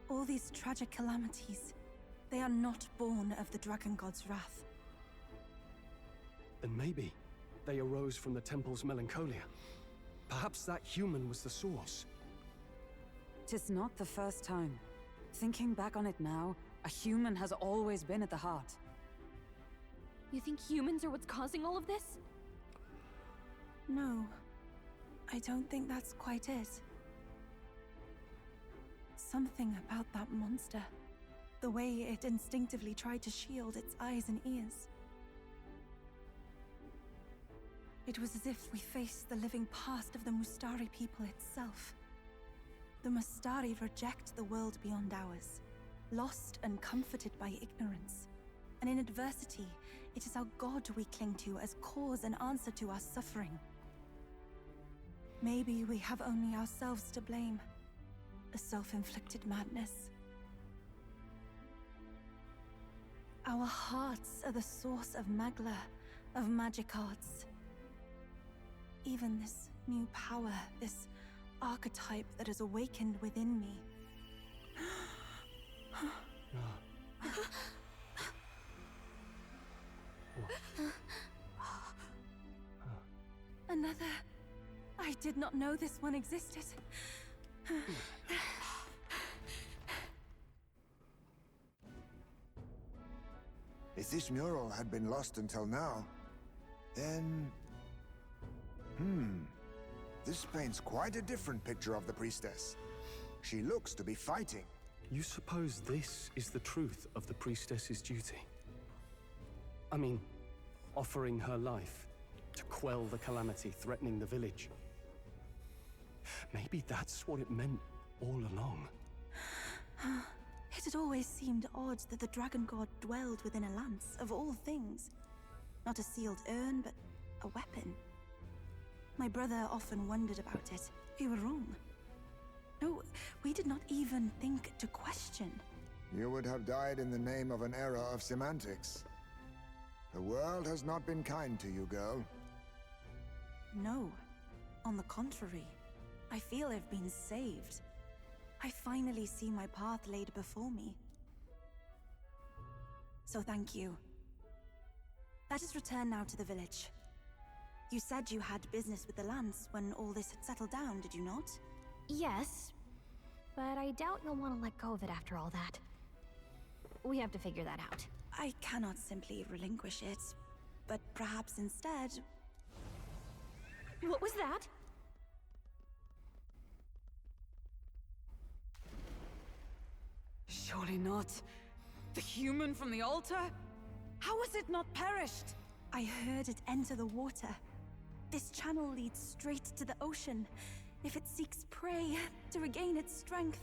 All these tragic calamities, they are not born of the Dragon God's wrath. And maybe they arose from the temple's melancholia. Perhaps that human was the source. 'Tis not the first time. Thinking back on it now, a human has always been at the heart. You think humans are what's causing all of this? No, I don't think that's quite it. Something about that monster. The way it instinctively tried to shield its eyes and ears. It was as if we faced the living past of the Mustari people itself. The Mustari reject the world beyond ours, lost and comforted by ignorance. And in adversity, it is our God we cling to as cause and answer to our suffering. Maybe we have only ourselves to blame. A self-inflicted madness. Our hearts are the source of Magla, of magic arts. Even this new power, this archetype that has awakened within me. Another. I did not know this one existed. If this mural had been lost until now, then... This paints quite a different picture of the priestess. She looks to be fighting. You suppose this is the truth of the priestess's duty? I mean, offering her life to quell the calamity threatening the village. Maybe that's what it meant all along. It had always seemed odd that the dragon god dwelled within a lance, of all things. Not a sealed urn, but a weapon. My brother often wondered about it. We were wrong. No, we did not even think to question. You would have died in the name of an era of semantics. The world has not been kind to you, girl. No. On the contrary, I feel I've been saved. I finally see my path laid before me. So thank you. Let us return now to the village. You said you had business with the lance when all this had settled down, did you not? Yes, but I doubt you'll want to let go of it after all that. We have to figure that out. I cannot simply relinquish it, but perhaps instead... What was that? Surely not. The human from the altar? How has it not perished? I heard it enter the water. This channel leads straight to the ocean. If it seeks prey to regain its strength...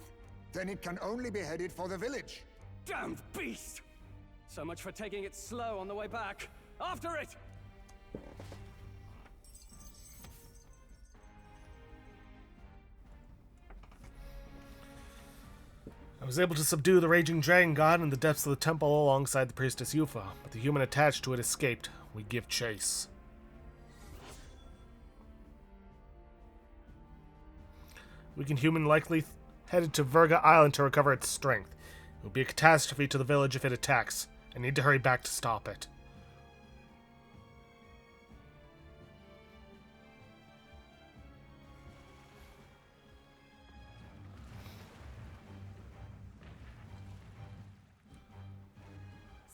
Then it can only be headed for the village. Damned beast! So much for taking it slow on the way back. After it! I was able to subdue the raging dragon god in the depths of the temple alongside the priestess Yufa, but the human attached to it escaped. We give chase. Weakened human likely headed to Virga Island to recover its strength. It will be a catastrophe to the village if it attacks. I need to hurry back to stop it.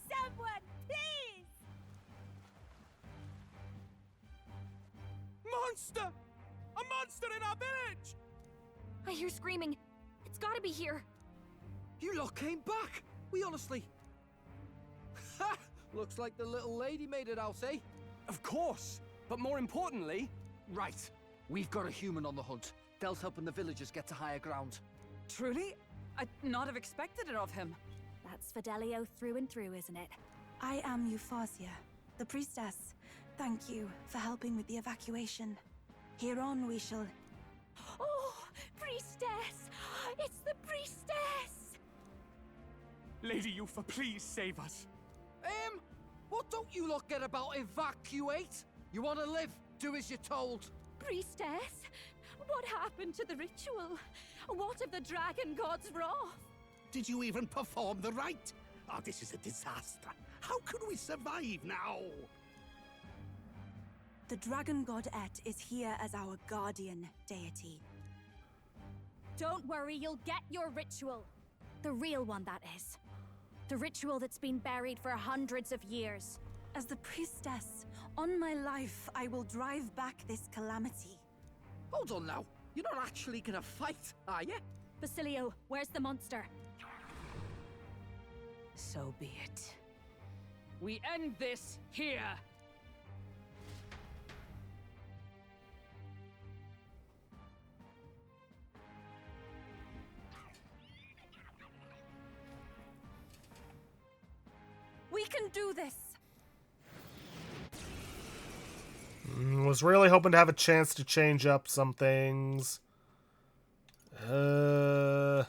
Someone, please! Monster! A monster in our village! I hear screaming. It's gotta be here. You lot came back! We honestly... Ha! Looks like the little lady made it out, eh? Of course! But more importantly... Right. We've got a human on the hunt. Del's helping the villagers get to higher ground. Truly? I'd not have expected it of him. That's Fidelio through and through, isn't it? I am Euphausia, the priestess. Thank you for helping with the evacuation. Hereon we shall... Oh, priestess! It's the priestess! Lady Yufa, please save us. What don't you lot get about evacuate? You want to live? Do as you're told. Priestess? What happened to the ritual? What of the dragon god's wrath? Did you even perform the rite? Oh, this is a disaster. How can we survive now? The dragon god Et is here as our guardian deity. Don't worry, you'll get your ritual. The real one, that is. The ritual that's been buried for hundreds of years. As the priestess, On my life, I will drive back this calamity. Hold on now. You're not actually gonna fight, are you? Basilio, where's the monster? So be it. We end this here. We can do this! Was really hoping to have a chance to change up some things. Can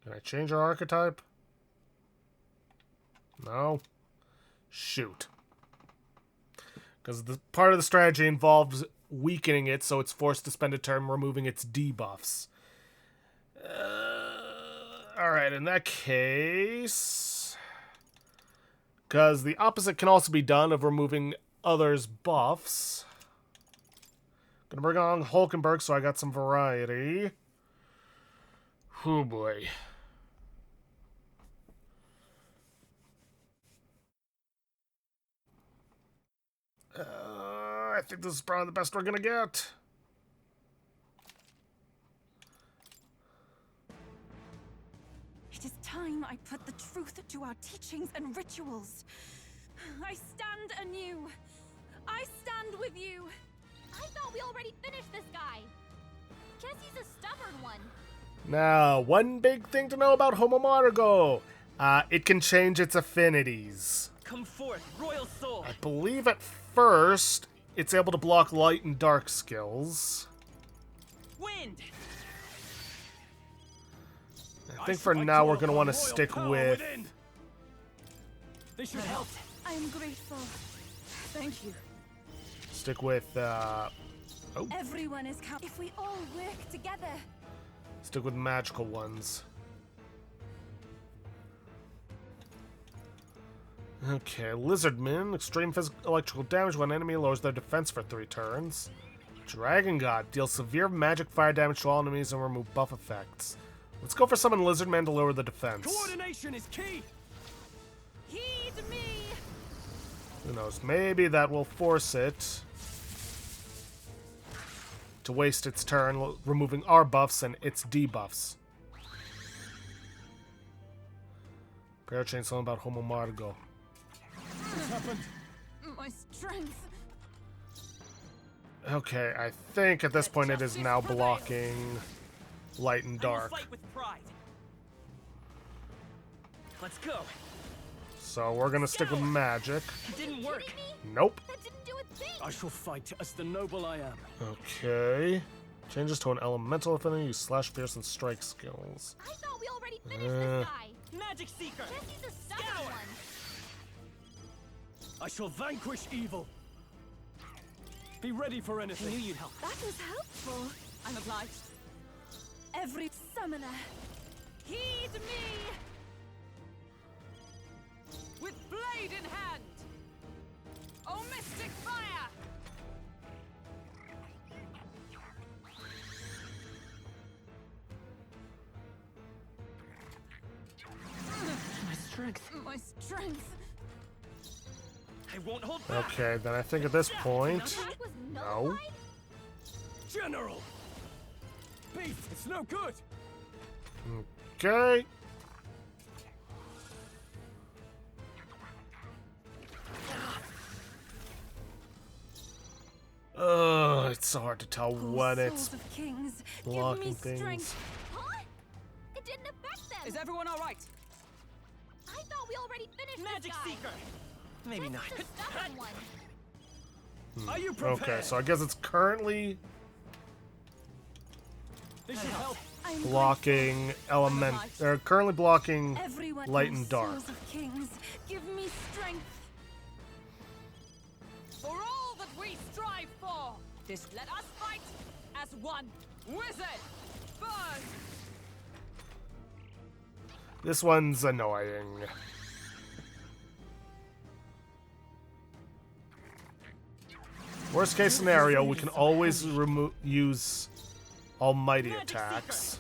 I change our archetype? No. Shoot. Because the part of the strategy involves weakening it, so it's forced to spend a turn removing its debuffs. Alright, in that case... Because the opposite can also be done of removing others' buffs. Gonna bring on Hulkenberg so I got some variety. Oh boy. I think this is probably the best we're gonna get. It is time I put the truth to our teachings and rituals. I stand anew. I stand with you. I thought we already finished this guy. Guess he's a stubborn one. Now, one big thing to know about Homo Margo. It can change its affinities. Come forth, royal soul. I believe at first, it's able to block light and dark skills. Wind. I think for now we're going to want to stick with... They should help. I am grateful. Thank you. Stick with, Everyone is count. If we all work together. Stick with magical ones. Okay, Lizardman. Extreme physical electrical damage when enemy lowers their defense for 3 turns. Dragon God. Deals severe magic fire damage to all enemies and remove buff effects. Let's go for summon Lizardman to lower the defense. Coordination is key. Heed me. Who knows? Maybe that will force it to waste its turn, removing our buffs and its debuffs. Prayer chain something about Homo Margo. What's happened? My strength. Okay, I think at this point it is now blocking light and dark. Fight with pride. Let's go. So we're gonna stick with magic. It didn't work. Nope. That didn't do a thing. I shall fight as the noble I am. Okay. Changes to an elemental affinity, use slash, pierce, and strike skills. I thought we already finished this guy. Magic Seeker. Guess he's a stubborn one. I shall vanquish evil. Be ready for anything. I knew you'd help. That was helpful. I'm obliged. Every summoner. Heed me. With blade in hand. Oh, mystic fire! My strength. My strength. I won't hold back. Okay, then I think at this point... That was No. nullified? General! Beef, it's no good! Okay. It's so hard to tell when it's Souls of kings, blocking give me things. strength. Huh? It didn't affect them. Is everyone all right? I thought we already finished Magic this guy. Seeker. Maybe not. Guess he's a stubborn one. Are you prepared? Okay, so I guess it's currently They should help. I'm blocking element. They're currently blocking Everyone light O and dark. Souls of kings, give me strength. For all that we strive for, let us fight as one. Wizard, burn! This one's annoying. Worst case scenario, we can always use almighty attacks.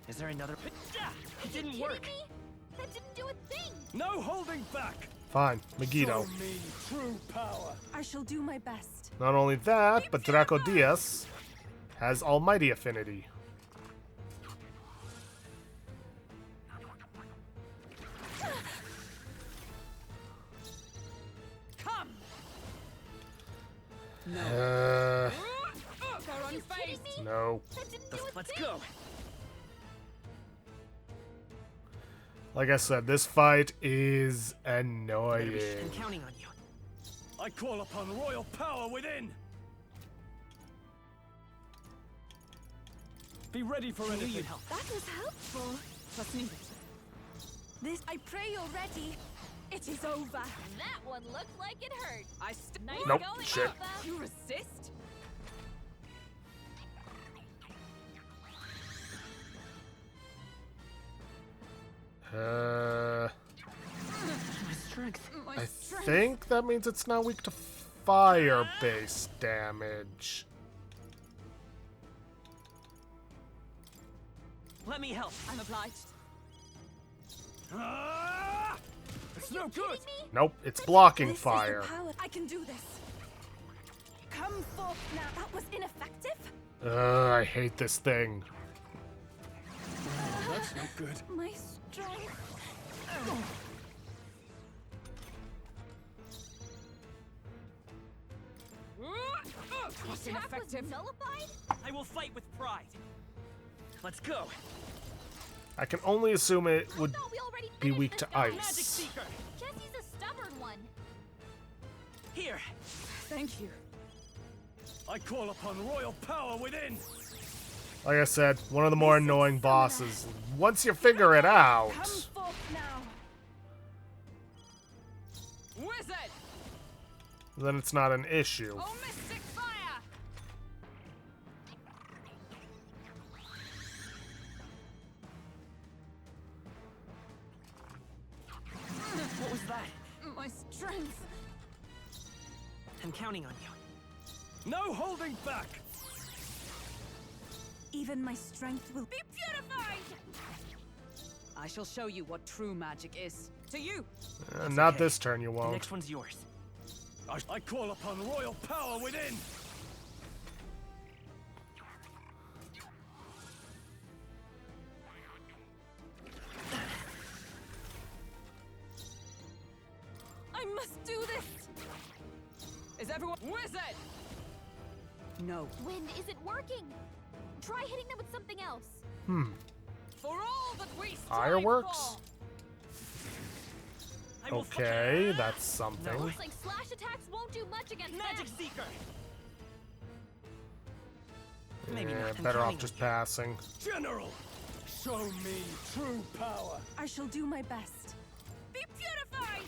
Is there another? It didn't Kidding work. me? That That didn't do a thing! No holding back! Fine, Megiddo. Show me true power. I shall do my best. Not only that, but Draco Diaz has Almighty Affinity. Come! Uh, Are you kidding me? no. That didn't do a Let's thing! go. Like I said, this fight is annoying. I'm counting on you. I call upon royal power within. Be ready for I knew anything. you'd help. That was helpful. What's needed? This, I pray you're ready. It is over. That one looked like it hurt. Nice Nope, going, shit. Alpha. You resist? Uh, My strength. My I strength. think that means it's now weak to fire-based damage. Let me help. I'm obliged. Ah! It's no good. Nope, it's blocking This is fire. the power. I can do this. Come forth now. That was ineffective. I hate this thing. That's no good. My strength. Was The attack was ineffective. nullified? I will fight with pride. Let's go. I can only assume it would Thought we already be finished weak this to guy. Magic ice. Seeker. Jesse's a stubborn one. Here. Thank you. I call upon royal power within. Like I said, one of the more annoying bosses. Once you figure it out, Come forth now. Wizard! then it's not an issue. Oh, mystic fire! What was that? My strength. I'm counting on you. No holding back. Even my strength will be Purified! I shall show you what true magic is. To you! Not okay. this turn, you The won't. next one's yours. I call upon royal power within. I must do this. Is everyone wizard? No. Wind isn't working. Try hitting them with something else. For all that we strive Fireworks? I will Okay, that's something. Looks like slash attacks won't do much against Magic them. Seeker. Maybe Yeah, not. I'm better off counting just on you. passing. General, show me true power. I shall do my best. Be purified!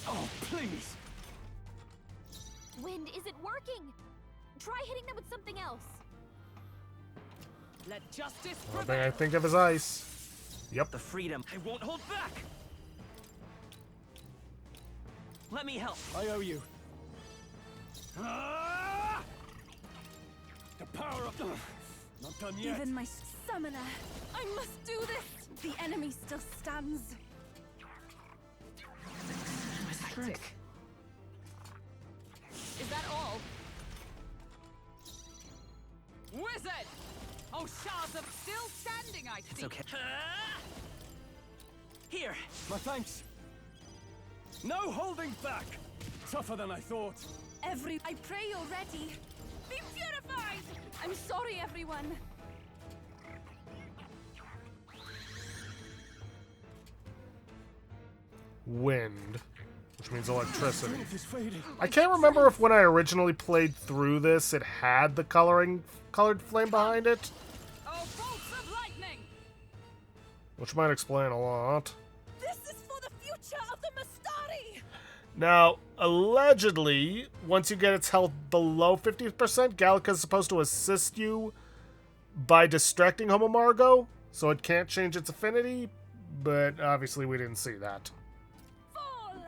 Oh, please. Wind isn't working. Try hitting them with something else. Let justice One thing prevail. I think of is ice. Yep. The freedom. I won't hold back. Let me help. I owe you. Ah! The power of... Not done yet. Even my summoner. I must do this. The enemy still stands. My strength. Is that all? Wizard! Oh, shards of still standing, I It's see. okay. Here. My thanks. No holding back. Tougher than I thought. I pray you're ready. Be purified! I'm sorry, everyone. Wind, which means electricity. Strength is fading. I can't remember if when I originally played through this, it had the colored flame behind it, Oh, bolts of lightning! which might explain a lot. This is for the future of the Mastari. Now, allegedly, once you get its health below 50%, Gallica's supposed to assist you by distracting Homo Margo, so it can't change its affinity, but obviously we didn't see that. Fall.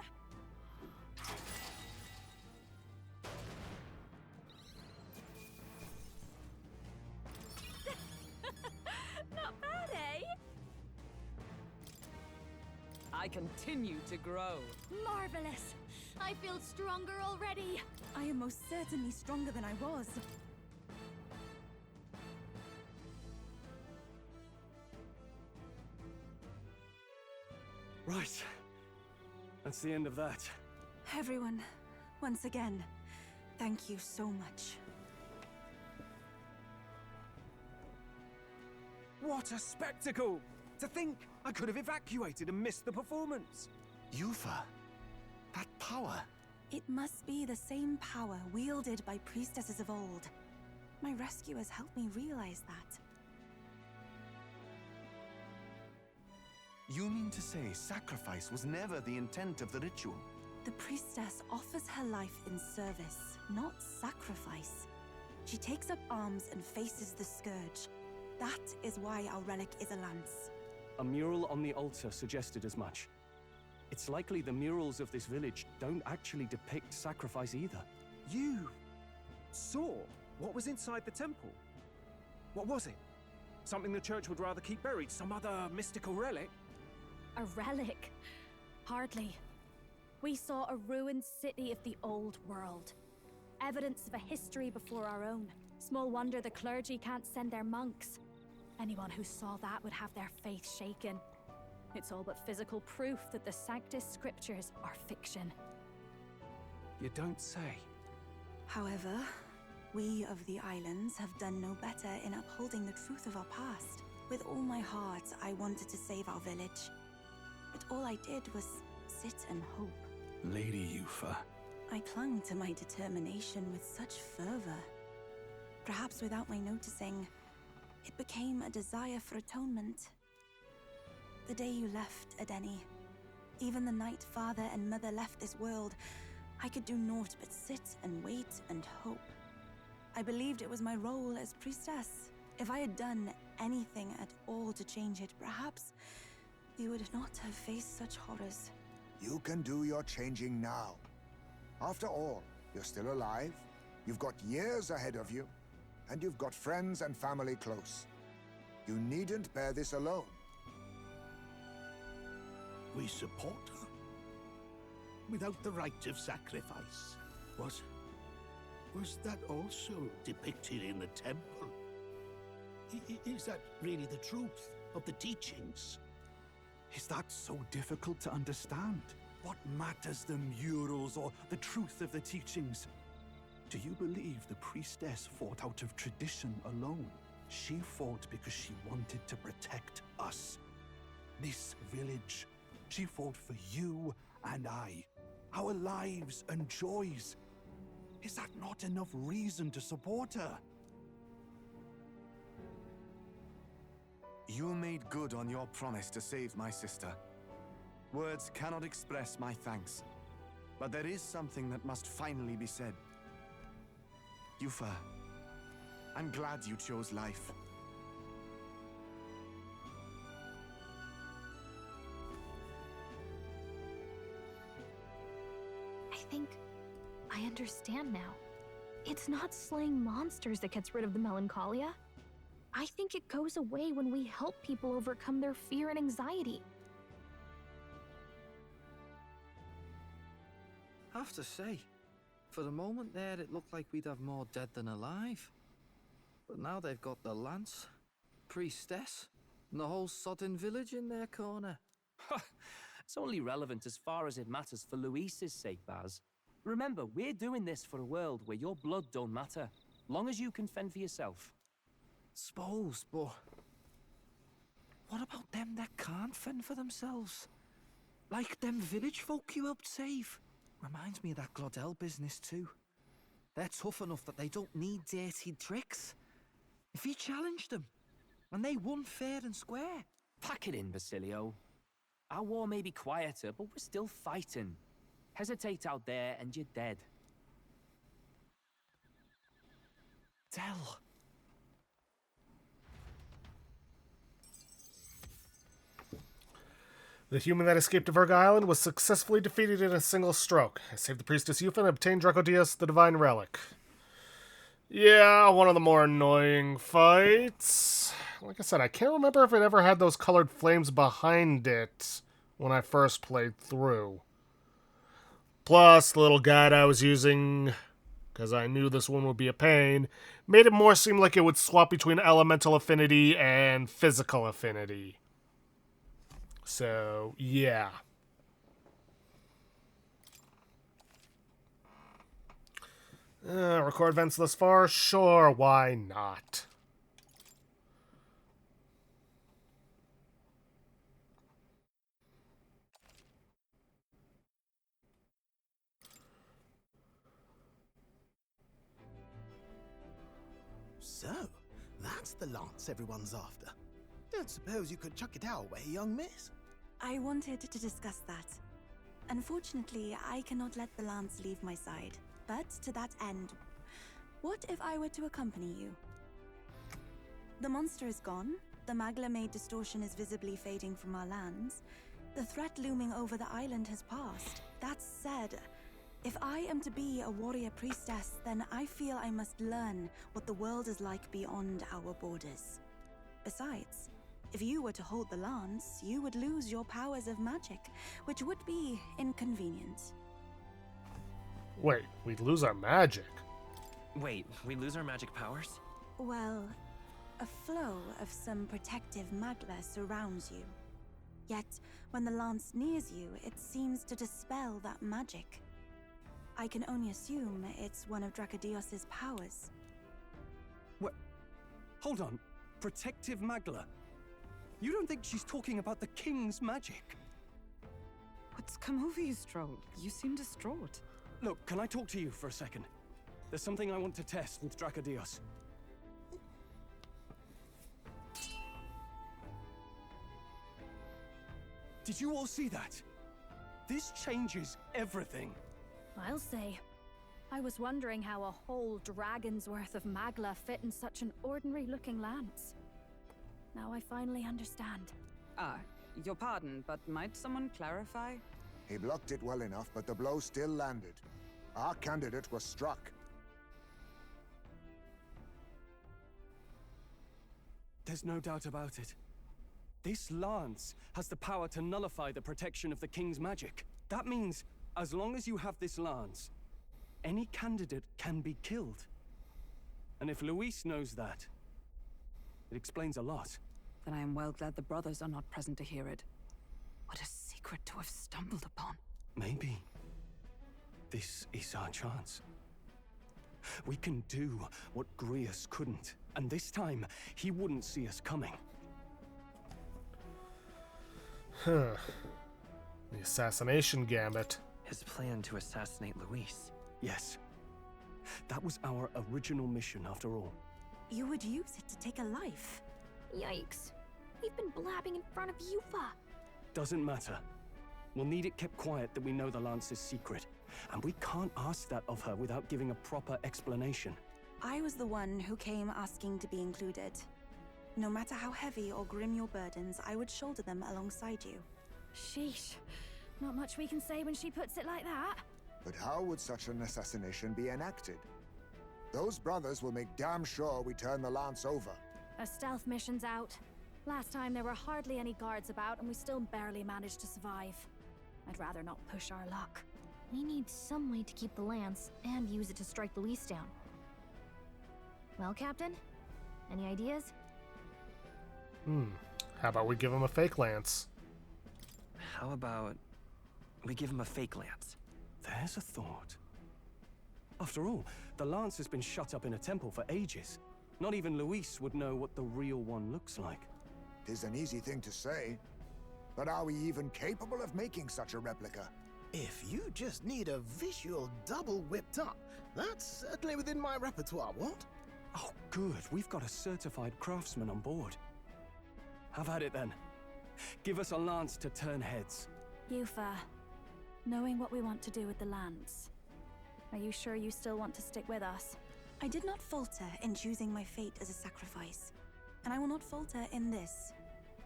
I continue to grow. Marvelous! I feel stronger already. I am most certainly stronger than I was. Right. That's the end of that. Everyone, once again, thank you so much. What a spectacle! To think I could have evacuated and missed the performance. Yufa, that power. It must be the same power wielded by priestesses of old. My rescuers helped me realize that. You mean to say sacrifice was never the intent of the ritual? The priestess offers her life in service, not sacrifice. She takes up arms and faces the scourge. That is why our relic is a lance. A mural on the altar suggested as much. It's likely the murals of this village don't actually depict sacrifice either. You saw what was inside the temple? What was it? Something the church would rather keep buried? Some other mystical relic? A relic? Hardly. We saw a ruined city of the old world. Evidence of a history before our own. Small wonder the clergy can't send their monks. Anyone who saw that would have their faith shaken. It's all but physical proof that the Sanctus Scriptures are fiction. You don't say. However, we of the islands have done no better in upholding the truth of our past. With all my heart, I wanted to save our village. But all I did was sit and hope. Lady Yufa. I clung to my determination with such fervor. Perhaps without my noticing, it became a desire for atonement. The day you left, Adeni, even the night father and mother left this world, I could do naught but sit and wait and hope. I believed it was my role as priestess. If I had done anything at all to change it, perhaps we would not have faced such horrors. You can do your changing now. After all, you're still alive, you've got years ahead of you, and you've got friends and family close. You needn't bear this alone. We support her. Without the rite of sacrifice. Was that also depicted in the temple? Is that really the truth of the teachings? Is that so difficult to understand? What matters the murals or the truth of the teachings? Do you believe the priestess fought out of tradition alone? She fought because she wanted to protect us. This village. She fought for you and I. Our lives and joys. Is that not enough reason to support her? You made good on your promise to save my sister. Words cannot express my thanks. But there is something that must finally be said. Yufa, I'm glad you chose life. I think I understand now. It's not slaying monsters that gets rid of the melancholia. I think it goes away when we help people overcome their fear and anxiety. I have to say, for the moment there, it looked like we'd have more dead than alive. But now they've got the lance, priestess, and the whole sodden village in their corner. It's only relevant as far as it matters for Luis's sake, Baz. Remember, we're doing this for a world where your blood don't matter, long as you can fend for yourself. Suppose, but what about them that can't fend for themselves? Like them village folk you helped save. Reminds me of that Glodell business too. They're tough enough that they don't need dirty tricks. If you challenged them, and they won fair and square. Pack it in, Basilio. Our war may be quieter, but we're still fighting. Hesitate out there and you're dead. Del. The human that escaped to Virga Island was successfully defeated in a single stroke. I saved the priestess Yufa and obtained Dracodias, the divine relic. Yeah, one of the more annoying fights. Like I said, I can't remember if it ever had those colored flames behind it when I first played through. Plus, the little guide I was using, because I knew this one would be a pain, made it more seem like it would swap between elemental affinity and physical affinity. So, yeah. Record events thus far? Sure, why not? So, that's the lance everyone's after. Don't suppose you could chuck it our way, young miss? I wanted to discuss that. Unfortunately, I cannot let the lance leave my side. But to that end, what if I were to accompany you? The monster is gone. The Magla-made distortion is visibly fading from our lands. The threat looming over the island has passed. That said, if I am to be a warrior priestess, then I feel I must learn what the world is like beyond our borders. Besides, if you were to hold the lance, you would lose your powers of magic, which would be inconvenient. Wait, we'd lose our magic? Wait, we lose our magic powers? Well, a flow of some protective magla surrounds you. Yet, when the lance nears you, it seems to dispel that magic. I can only assume it's one of Dracodios's powers. What? Hold on. Protective magla? You don't think she's talking about the king's magic? What's come over you, Stroll? You seem distraught. Look, can I talk to you for a second? There's something I want to test with Dracodios. Did you all see that? This changes everything. I'll say. I was wondering how a whole dragon's worth of magla fit in such an ordinary-looking lance. Now I finally understand. Your pardon, but might someone clarify? He blocked it well enough, but the blow still landed. Our candidate was struck. There's no doubt about it. This lance has the power to nullify the protection of the king's magic. That means, as long as you have this lance, any candidate can be killed. And if Luis knows that, it explains a lot. Then I am well glad the brothers are not present to hear it. What a secret to have stumbled upon. Maybe this is our chance. We can do what Grius couldn't, and this time he wouldn't see us coming. Huh. The assassination gambit. His plan to assassinate Luis. Yes. That was our original mission, after all. You would use it to take a life. Yikes. We've been blabbing in front of Yufa. Doesn't matter. We'll need it kept quiet that we know the Lance's secret. And we can't ask that of her without giving a proper explanation. I was the one who came asking to be included. No matter how heavy or grim your burdens, I would shoulder them alongside you. Sheesh. Not much we can say when she puts it like that. But how would such an assassination be enacted? Those brothers will make damn sure we turn the lance over. A stealth mission's out. Last time there were hardly any guards about and we still barely managed to survive. I'd rather not push our luck. We need some way to keep the lance and use it to strike Luis down. Well, Captain? Any ideas? How about we give him a fake lance? How about we give him a fake lance? There's a thought. After all, the lance has been shut up in a temple for ages. Not even Luis would know what the real one looks like. 'Tis an easy thing to say, but are we even capable of making such a replica? If you just need a visual double whipped up, that's certainly within my repertoire, what? Oh, good. We've got a certified craftsman on board. Have at it then. Give us a lance to turn heads. Yufa, knowing what we want to do with the lance, are you sure you still want to stick with us? I did not falter in choosing my fate as a sacrifice. And I will not falter in this.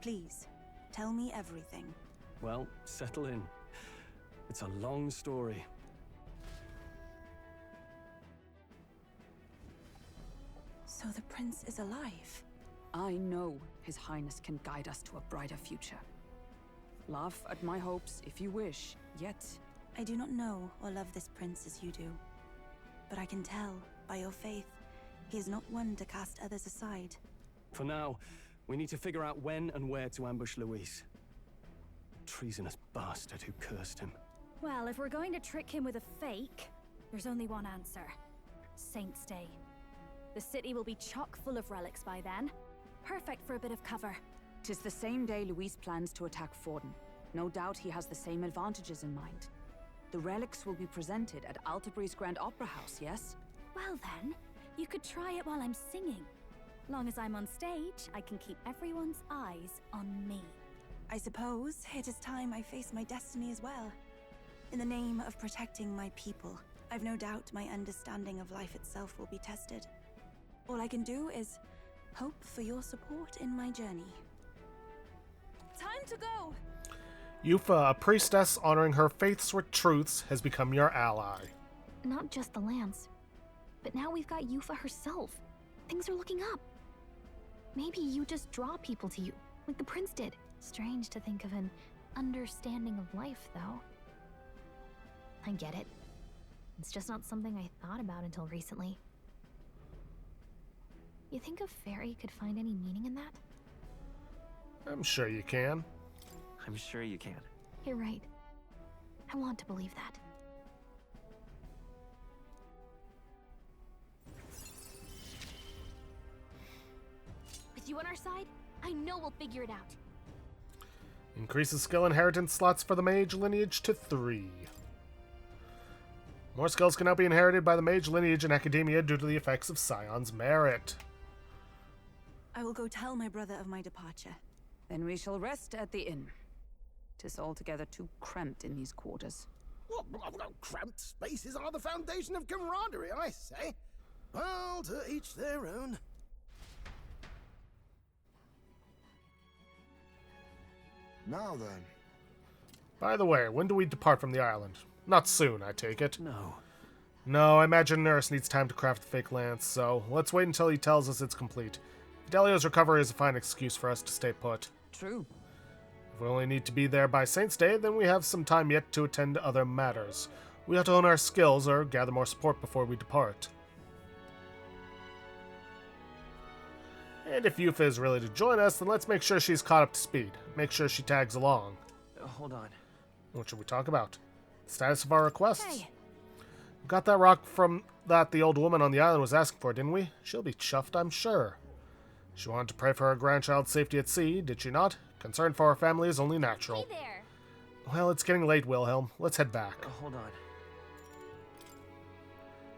Please, tell me everything. Well, settle in. It's a long story. So the prince is alive? I know His Highness can guide us to a brighter future. Laugh at my hopes if you wish, yet... I do not know or love this prince as you do. But I can tell, by your faith, he is not one to cast others aside. For now, we need to figure out when and where to ambush Luis. Treasonous bastard who cursed him. Well, if we're going to trick him with a fake, there's only one answer. Saint's Day. The city will be chock full of relics by then. Perfect for a bit of cover. 'Tis the same day Luis plans to attack Forden. No doubt he has the same advantages in mind. The relics will be presented at Altabri's Grand Opera House, yes? Well then, you could try it while I'm singing. Long as I'm on stage, I can keep everyone's eyes on me. I suppose it is time I face my destiny as well. In the name of protecting my people, I've no doubt my understanding of life itself will be tested. All I can do is hope for your support in my journey. Time to go! Yufa, a priestess honoring her faith's truths, has become your ally. Not just the lance, but now we've got Yufa herself. Things are looking up. Maybe you just draw people to you, like the prince did. Strange to think of an understanding of life, though. I get it. It's just not something I thought about until recently. You think a fairy could find any meaning in that? I'm sure you can. I'm sure you can. You're right. I want to believe that. With you on our side, I know we'll figure it out. Increases skill inheritance slots for the mage lineage to 3. More skills can now be inherited by the mage lineage in academia due to the effects of Scion's merit. I will go tell my brother of my departure. Then we shall rest at the inn. 'Tis altogether too cramped in these quarters. What? Cramped spaces are the foundation of camaraderie, I say. Well, to each their own. Now then. By the way, when do we depart from the island? Not soon, I take it. No. No, I imagine Nurse needs time to craft the fake lance, so let's wait until he tells us it's complete. Fidelio's recovery is a fine excuse for us to stay put. True. If we only need to be there by Saint's Day, then we have some time yet to attend to other matters. We have to hone our skills or gather more support before we depart. And if Yufa is ready to join us, then let's make sure she's caught up to speed. Make sure she tags along. Hold on. What should we talk about? The status of our requests? Hey. We got that rock from that the old woman on the island was asking for, didn't we? She'll be chuffed, I'm sure. She wanted to pray for her grandchild's safety at sea, did she not? Concern for her family is only natural. Hey there. Well, it's getting late, Wilhelm. Let's head back. Hold on.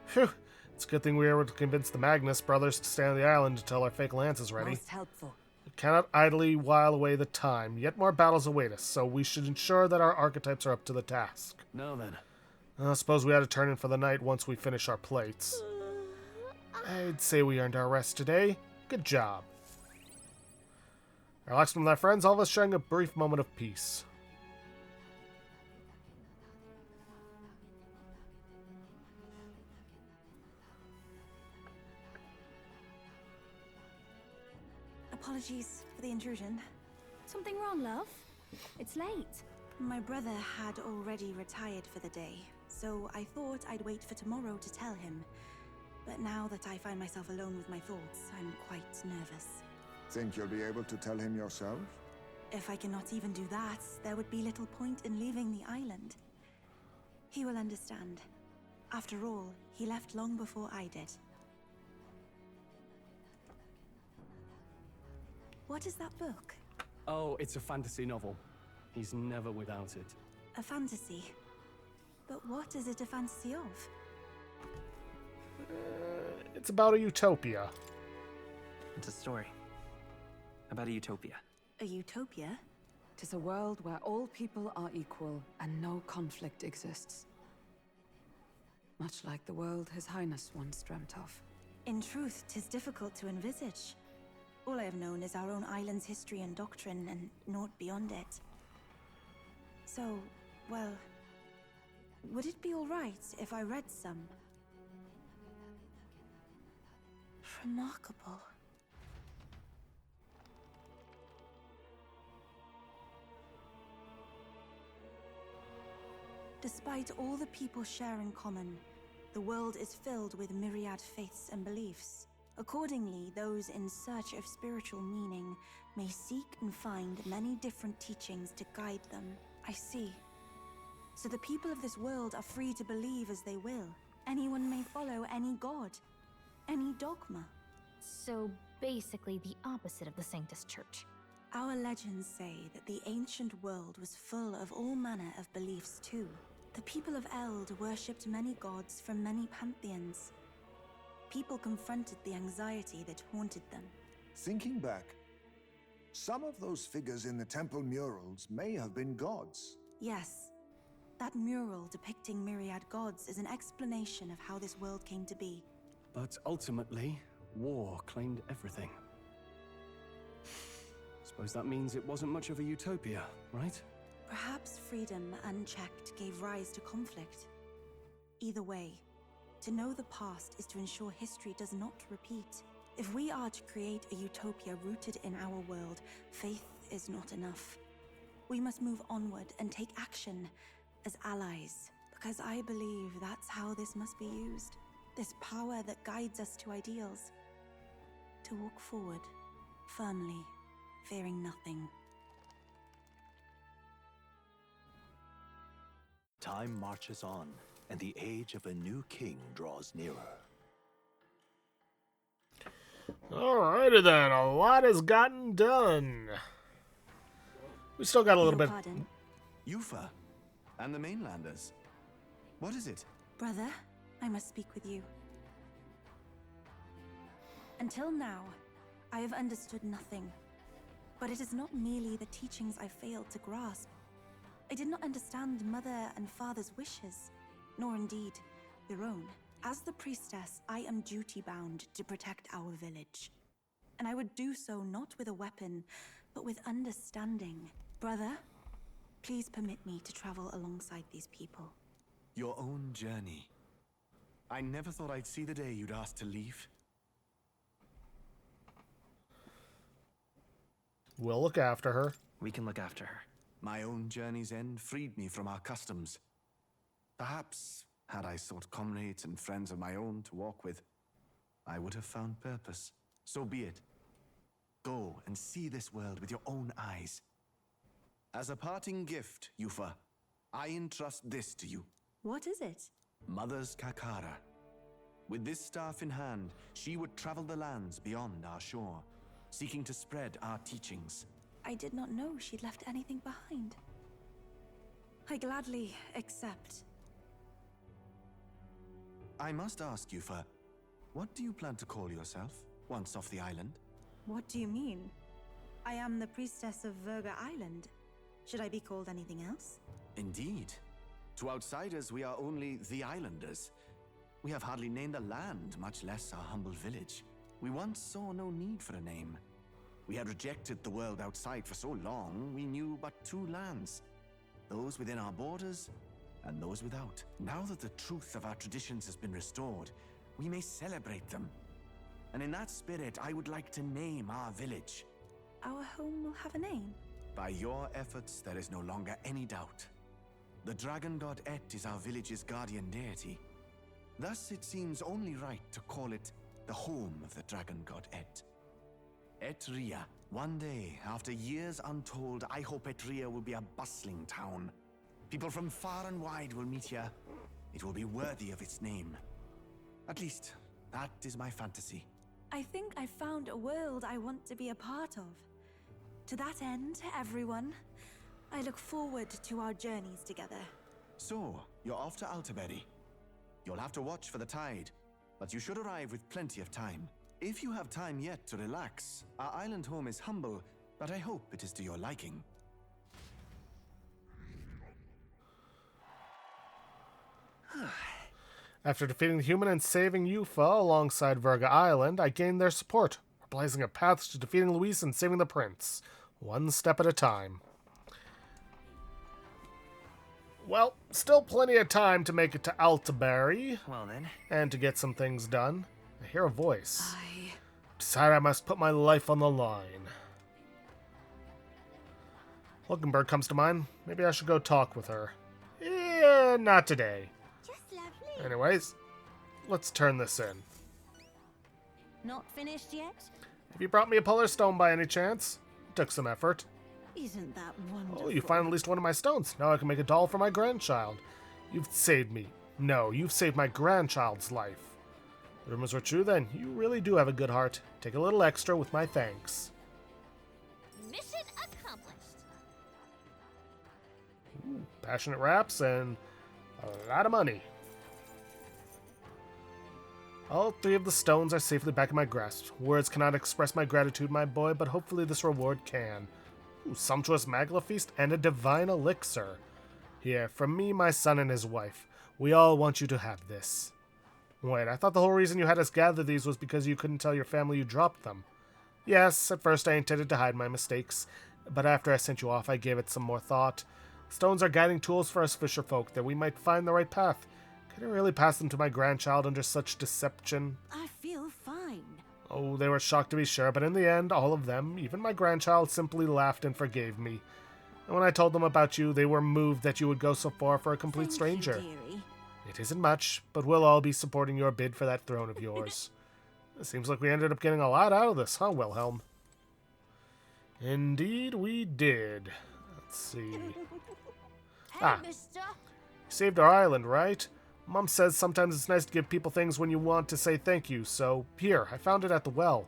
Phew. It's a good thing we were able to convince the Magnus brothers to stay on the island until our fake lance is ready. Most helpful. We cannot idly while away the time. Yet more battles await us, so we should ensure that our archetypes are up to the task. Now then. I suppose we had to turn in for the night once we finish our plates. I'd say we earned our rest today. Good job. Relaxed with our friends, all of us sharing a brief moment of peace. Apologies for the intrusion. Something wrong, love? It's late. My brother had already retired for the day, so I thought I'd wait for tomorrow to tell him. But now that I find myself alone with my thoughts, I'm quite nervous. Think you'll be able to tell him yourself? If I cannot even do that, there would be little point in leaving the island. He will understand. After all, he left long before I did. What is that book? Oh, it's a fantasy novel. He's never without it. A fantasy? But what is it a fantasy of? It's about a utopia. It's a story about a utopia. A utopia? 'Tis a world where all people are equal and no conflict exists. Much like the world His Highness once dreamt of. In truth, 'tis difficult to envisage. All I have known is our own island's history and doctrine, and naught beyond it. So, well, would it be all right if I read some? Remarkable. Despite all the people share in common, the world is filled with myriad faiths and beliefs. Accordingly, those in search of spiritual meaning may seek and find many different teachings to guide them. I see. So the people of this world are free to believe as they will. Anyone may follow any god, any dogma. So basically the opposite of the Sanctus Church. Our legends say that the ancient world was full of all manner of beliefs too. The people of Eld worshipped many gods from many pantheons. People confronted the anxiety that haunted them. Thinking back, some of those figures in the temple murals may have been gods. Yes. That mural depicting myriad gods is an explanation of how this world came to be. But ultimately, war claimed everything. Suppose that means it wasn't much of a utopia, right? Perhaps freedom unchecked gave rise to conflict. Either way, to know the past is to ensure history does not repeat. If we are to create a utopia rooted in our world, faith is not enough. We must move onward and take action as allies, because I believe that's how this must be used. This power that guides us to ideals. To walk forward, firmly, fearing nothing. Time marches on, and the age of a new king draws nearer. Alrighty then, a lot has gotten done. We still got a little bit. Yufa, and the mainlanders. What is it? Brother, I must speak with you. Until now, I have understood nothing. But it is not merely the teachings I failed to grasp. I did not understand Mother and Father's wishes, nor indeed their own. As the priestess, I am duty-bound to protect our village. And I would do so not with a weapon, but with understanding. Brother, please permit me to travel alongside these people. Your own journey. I never thought I'd see the day you'd ask to leave. We'll look after her. We can look after her. My own journey's end freed me from our customs. Perhaps, had I sought comrades and friends of my own to walk with, I would have found purpose. So be it. Go and see this world with your own eyes. As a parting gift, Yufa, I entrust this to you. What is it? Mother's Kakara. With this staff in hand, she would travel the lands beyond our shore, seeking to spread our teachings. I did not know she'd left anything behind. I gladly accept. I must ask, Yufa, what do you plan to call yourself, once off the island? What do you mean? I am the priestess of Verga Island. Should I be called anything else? Indeed. To outsiders, we are only the islanders. We have hardly named the land, much less our humble village. We once saw no need for a name. We had rejected the world outside for so long, we knew but two lands. Those within our borders, and those without. Now that the truth of our traditions has been restored, we may celebrate them. And in that spirit, I would like to name our village. Our home will have a name? By your efforts, there is no longer any doubt. The dragon god Et is our village's guardian deity. Thus, it seems only right to call it the home of the dragon god Et. Etria. One day, after years untold, I hope Etria will be a bustling town. People from far and wide will meet here. It will be worthy of its name. At least, that is my fantasy. I think I found a world I want to be a part of. To that end, everyone, I look forward to our journeys together. So, you're off to Altaberry. You'll have to watch for the tide, but you should arrive with plenty of time. If you have time yet to relax, our island home is humble, but I hope it is to your liking. After defeating the human and saving Yufa alongside Verga Island, I gained their support. We're blazing a path to defeating Luis and saving the prince. One step at a time. Well, still plenty of time to make it to Altaberry. Well then. And to get some things done. I hear a voice. Decided I must put my life on the line. Hulkenberg comes to mind. Maybe I should go talk with her. Yeah, Not today. Just lovely. Anyways, let's turn this in. Not finished yet? Have you brought me a polar stone by any chance? It took some effort. Isn't that wonderful? Oh, you found at least one of my stones. Now I can make a doll for my grandchild. You've saved me. No, you've saved my grandchild's life. The rumors were true then. You really do have a good heart. Take a little extra with my thanks. Mission accomplished. Ooh, passionate raps and a lot of money. All 3 of the stones are safely back in my grasp. Words cannot express my gratitude, my boy, but hopefully this reward can. Ooh, sumptuous magla feast and a divine elixir. Here, from me, my son, and his wife. We all want you to have this. Wait, I thought the whole reason you had us gather these was because you couldn't tell your family you dropped them. Yes, at first I intended to hide my mistakes, but after I sent you off, I gave it some more thought. Stones are guiding tools for us fisher folk, that we might find the right path. Could I really pass them to my grandchild under such deception? I feel fine. Oh, they were shocked to be sure, but in the end, all of them, even my grandchild, simply laughed and forgave me. And when I told them about you, they were moved that you would go so far for a complete stranger. Thank you, dearie. It isn't much, but we'll all be supporting your bid for that throne of yours. It seems like we ended up getting a lot out of this, huh, Wilhelm? Indeed we did. Let's see. Hey, mister. You saved our island, right? Mom says sometimes it's nice to give people things when you want to say thank you, so here, I found it at the well.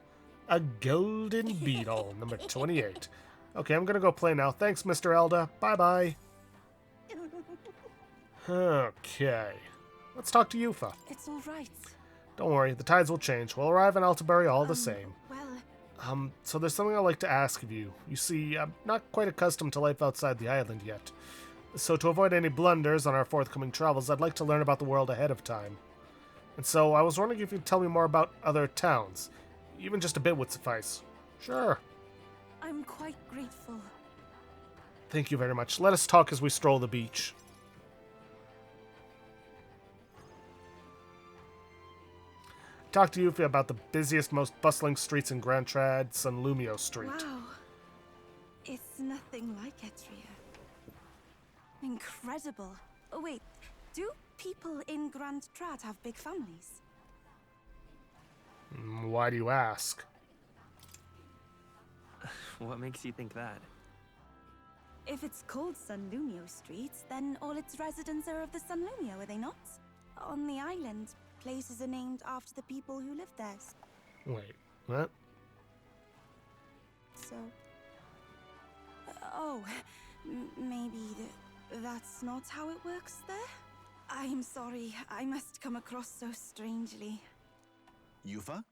A golden beetle, number 28. Okay, I'm gonna go play now. Thanks, Mr. Elda. Bye-bye. Okay. Let's talk to Yufa. It's all right. Don't worry, the tides will change. We'll arrive in Altabury all the same. Well, So there's something I'd like to ask of you. You see, I'm not quite accustomed to life outside the island yet. So to avoid any blunders on our forthcoming travels, I'd like to learn about the world ahead of time. And so I was wondering if you'd tell me more about other towns. Even just a bit would suffice. Sure. I'm quite grateful. Thank you very much. Let us talk as we stroll the beach. Talk to you about the busiest, most bustling streets in Grand Trad, San Lumio Street. Wow. It's nothing like Etria. Incredible. Oh, wait. Do people in Grand Trad have big families? Why do you ask? What makes you think that? If it's called San Lumio Street, then all its residents are of the San Lumio, are they not? On the island, places are named after the people who lived there. Wait, what? So... maybe that's not how it works there? I'm sorry, I must come across so strangely. Yufa?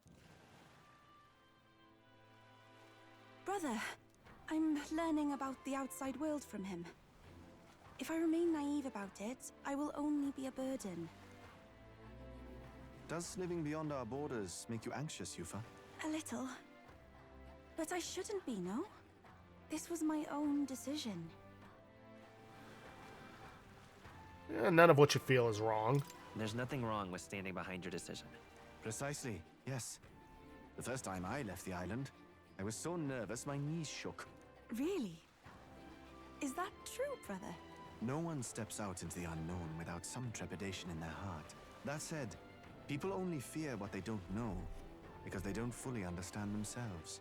Brother, I'm learning about the outside world from him. If I remain naive about it, I will only be a burden. Does living beyond our borders make you anxious, Yufa? A little. But I shouldn't be, no? This was my own decision. None of what you feel is wrong. There's nothing wrong with standing behind your decision. Precisely, yes. The first time I left the island, I was so nervous my knees shook. Really? Is that true, brother? No one steps out into the unknown without some trepidation in their heart. That said, people only fear what they don't know, because they don't fully understand themselves.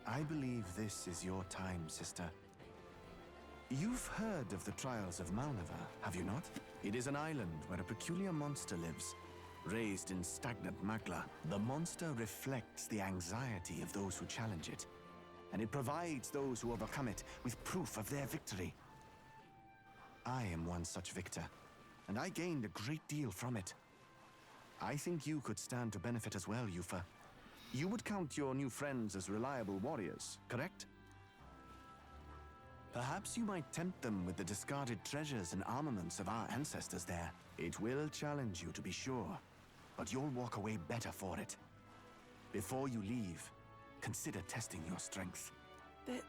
I believe this is your time, sister. You've heard of the trials of Malneva, have you not? It is an island where a peculiar monster lives. Raised in stagnant magla, the monster reflects the anxiety of those who challenge it, and it provides those who overcome it with proof of their victory. I am one such victor, and I gained a great deal from it. I think you could stand to benefit as well, Yufa. You would count your new friends as reliable warriors, correct? Perhaps you might tempt them with the discarded treasures and armaments of our ancestors there. It will challenge you, to be sure, but you'll walk away better for it. Before you leave, consider testing your strength. But...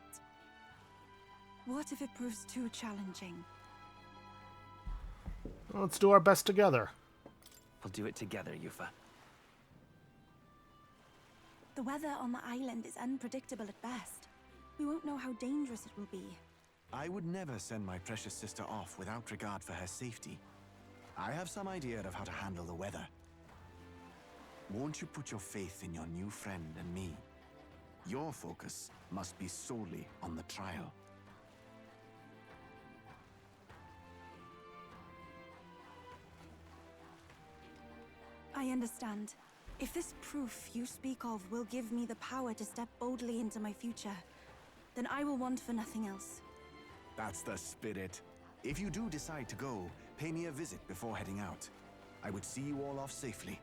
what if it proves too challenging? Let's do our best together. We'll do it together, Yufa. The weather on the island is unpredictable at best. We won't know how dangerous it will be. I would never send my precious sister off without regard for her safety. I have some idea of how to handle the weather. Won't you put your faith in your new friend and me? Your focus must be solely on the trial. I understand. If this proof you speak of will give me the power to step boldly into my future, then I will want for nothing else. That's the spirit. If you do decide to go, pay me a visit before heading out. I would see you all off safely.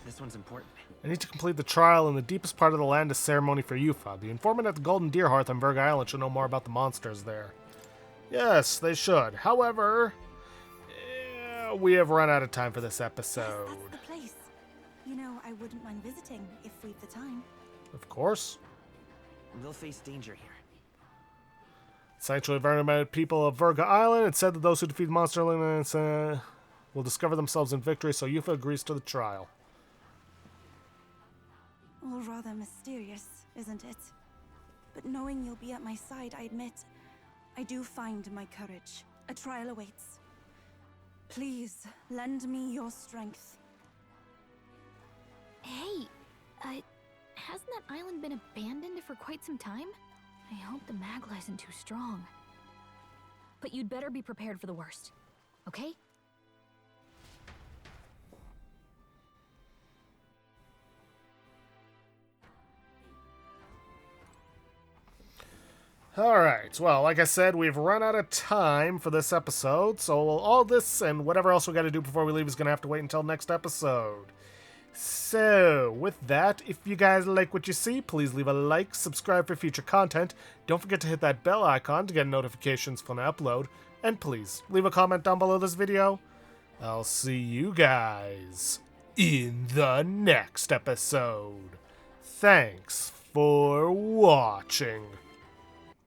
This one's important. I need to complete the trial in the deepest part of the land as ceremony for Yufa. The informant at the Golden Deer Hearth on Virga Island should know more about the monsters there. Yes, they should. However, we have run out of time for this episode. Yes, that's the place. You know, I wouldn't mind visiting if we've the time. Of course. They'll face danger here. Sanctuary environmental people of Virga Island. It said that those who defeat the monster elements will discover themselves in victory, so Yufa agrees to the trial. All rather mysterious, isn't it? But knowing you'll be at my side, I admit, I do find my courage. A trial awaits. Please, lend me your strength. Hey, hasn't that island been abandoned for quite some time? I hope the Magla isn't too strong. But you'd better be prepared for the worst, okay? Alright, well, like I said, we've run out of time for this episode, so all this and whatever else we gotta do before we leave is gonna have to wait until next episode. So, with that, if you guys like what you see, please leave a like, subscribe for future content, don't forget to hit that bell icon to get notifications when I upload, and please, leave a comment down below this video. I'll see you guys in the next episode. Thanks for watching.